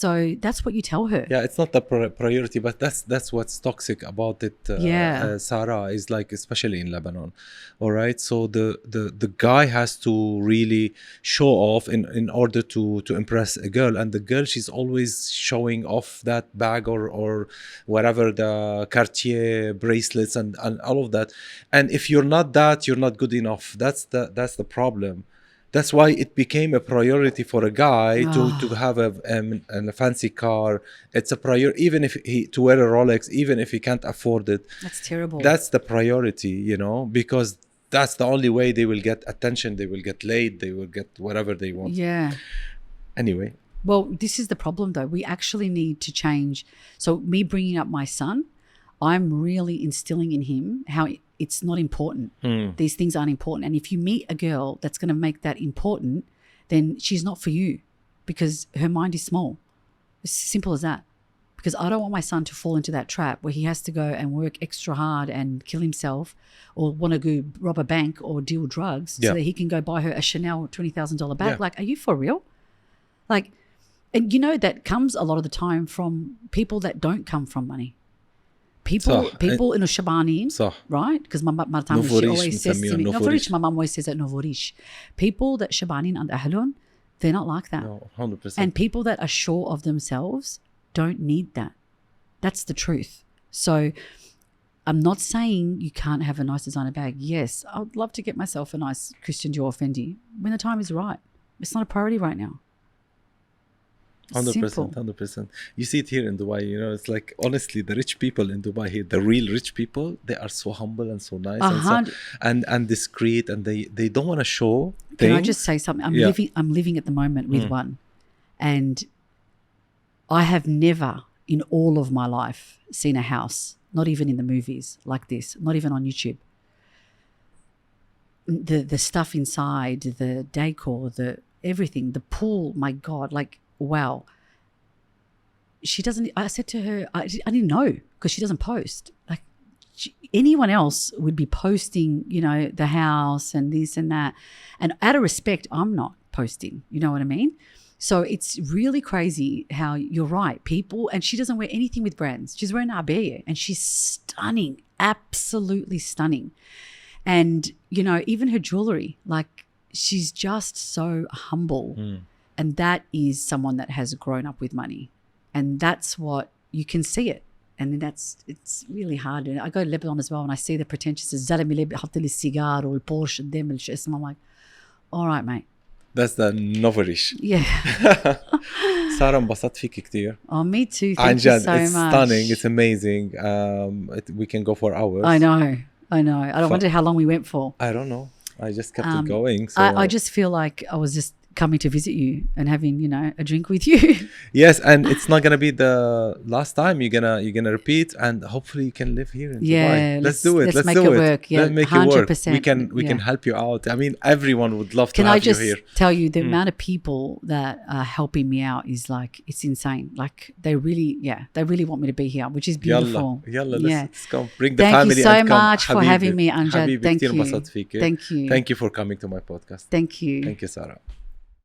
So that's what you tell her. Yeah, it's not the priority, but that's what's toxic about it, Sarah, is like, especially in Lebanon. All right, so the guy has to really show off in order to impress a girl, and the girl, she's always showing off that bag or whatever, the Cartier bracelets and all of that. And if you're not that, you're not good enough. That's the problem. That's why it became a priority for a guy to have a fancy car. It's a priority, even if to wear a Rolex, even if he can't afford it. That's terrible. That's the priority, you know, because that's the only way they will get attention. They will get laid. They will get whatever they want. Yeah. Anyway. Well, this is the problem, though. We actually need to change. So me bringing up my son, I'm really instilling in him how it's not important. These things aren't important. And if you meet a girl that's going to make that important, then she's not for you because her mind is small. It's simple as that. Because I don't want my son to fall into that trap where he has to go and work extra hard and kill himself or want to go rob a bank or deal drugs so that he can go buy her a Chanel $20,000 bag. Yeah. Like, are you for real? Like, and you know that comes a lot of the time from people that don't come from money. People in Shabanin, right? Because my mom always says to me, Novorish, my mom always says that Novorish. People that Shabanin and Ahlun, they're not like that. No, 100%. And people that are sure of themselves don't need that. That's the truth. So I'm not saying you can't have a nice designer bag. Yes, I would love to get myself a nice Christian Dior Fendi when the time is right. It's not a priority right now. 100%. You see it here in Dubai, you know, it's like, honestly, the rich people in Dubai here, the real rich people, they are so humble and so nice and discreet, and they don't want to show things. Can I just say something? I'm living at the moment with one, and I have never in all of my life seen a house, not even in the movies, like this, not even on YouTube. The stuff inside, the decor, the everything, the pool, my God, like, wow. She doesn't, I said to her, I didn't know because she doesn't post. Like anyone else would be posting, you know, the house and this and that. And out of respect, I'm not posting, you know what I mean? So it's really crazy how you're right. People, and she doesn't wear anything with brands. She's wearing Abaya and she's stunning, absolutely stunning. And, you know, even her jewelry, like she's just so humble. And that is someone that has grown up with money. And that's what, you can see it. And then it's really hard. And I go to Lebanon as well and I see the pretentious, cigar or Porsche, I'm like, all right, mate. That's the Novorish. Yeah. Sarah, انبسطت فيك كتير. Oh, me too. Thank you so it's much. Stunning. It's amazing. We can go for hours. I know. I don't wonder how long we went for. I don't know. I just kept it going. So. I just feel like I was just coming to visit you and having, you know, a drink with you. Yes, and it's not gonna be the last time. You're gonna repeat, and hopefully you can live here in Dubai. Let's do it. Let's make it work. Yeah, let's make 100%. it work. We can help you out. I mean, everyone would love to have you here. Can I just tell you the amount of people that are helping me out is like, it's insane. Like they really want me to be here, which is beautiful. Yalla, let's come. Bring the family. Thank you so much for having me, Amjad. Thank you. Thank you for coming to my podcast. Thank you. Thank you, Sarah.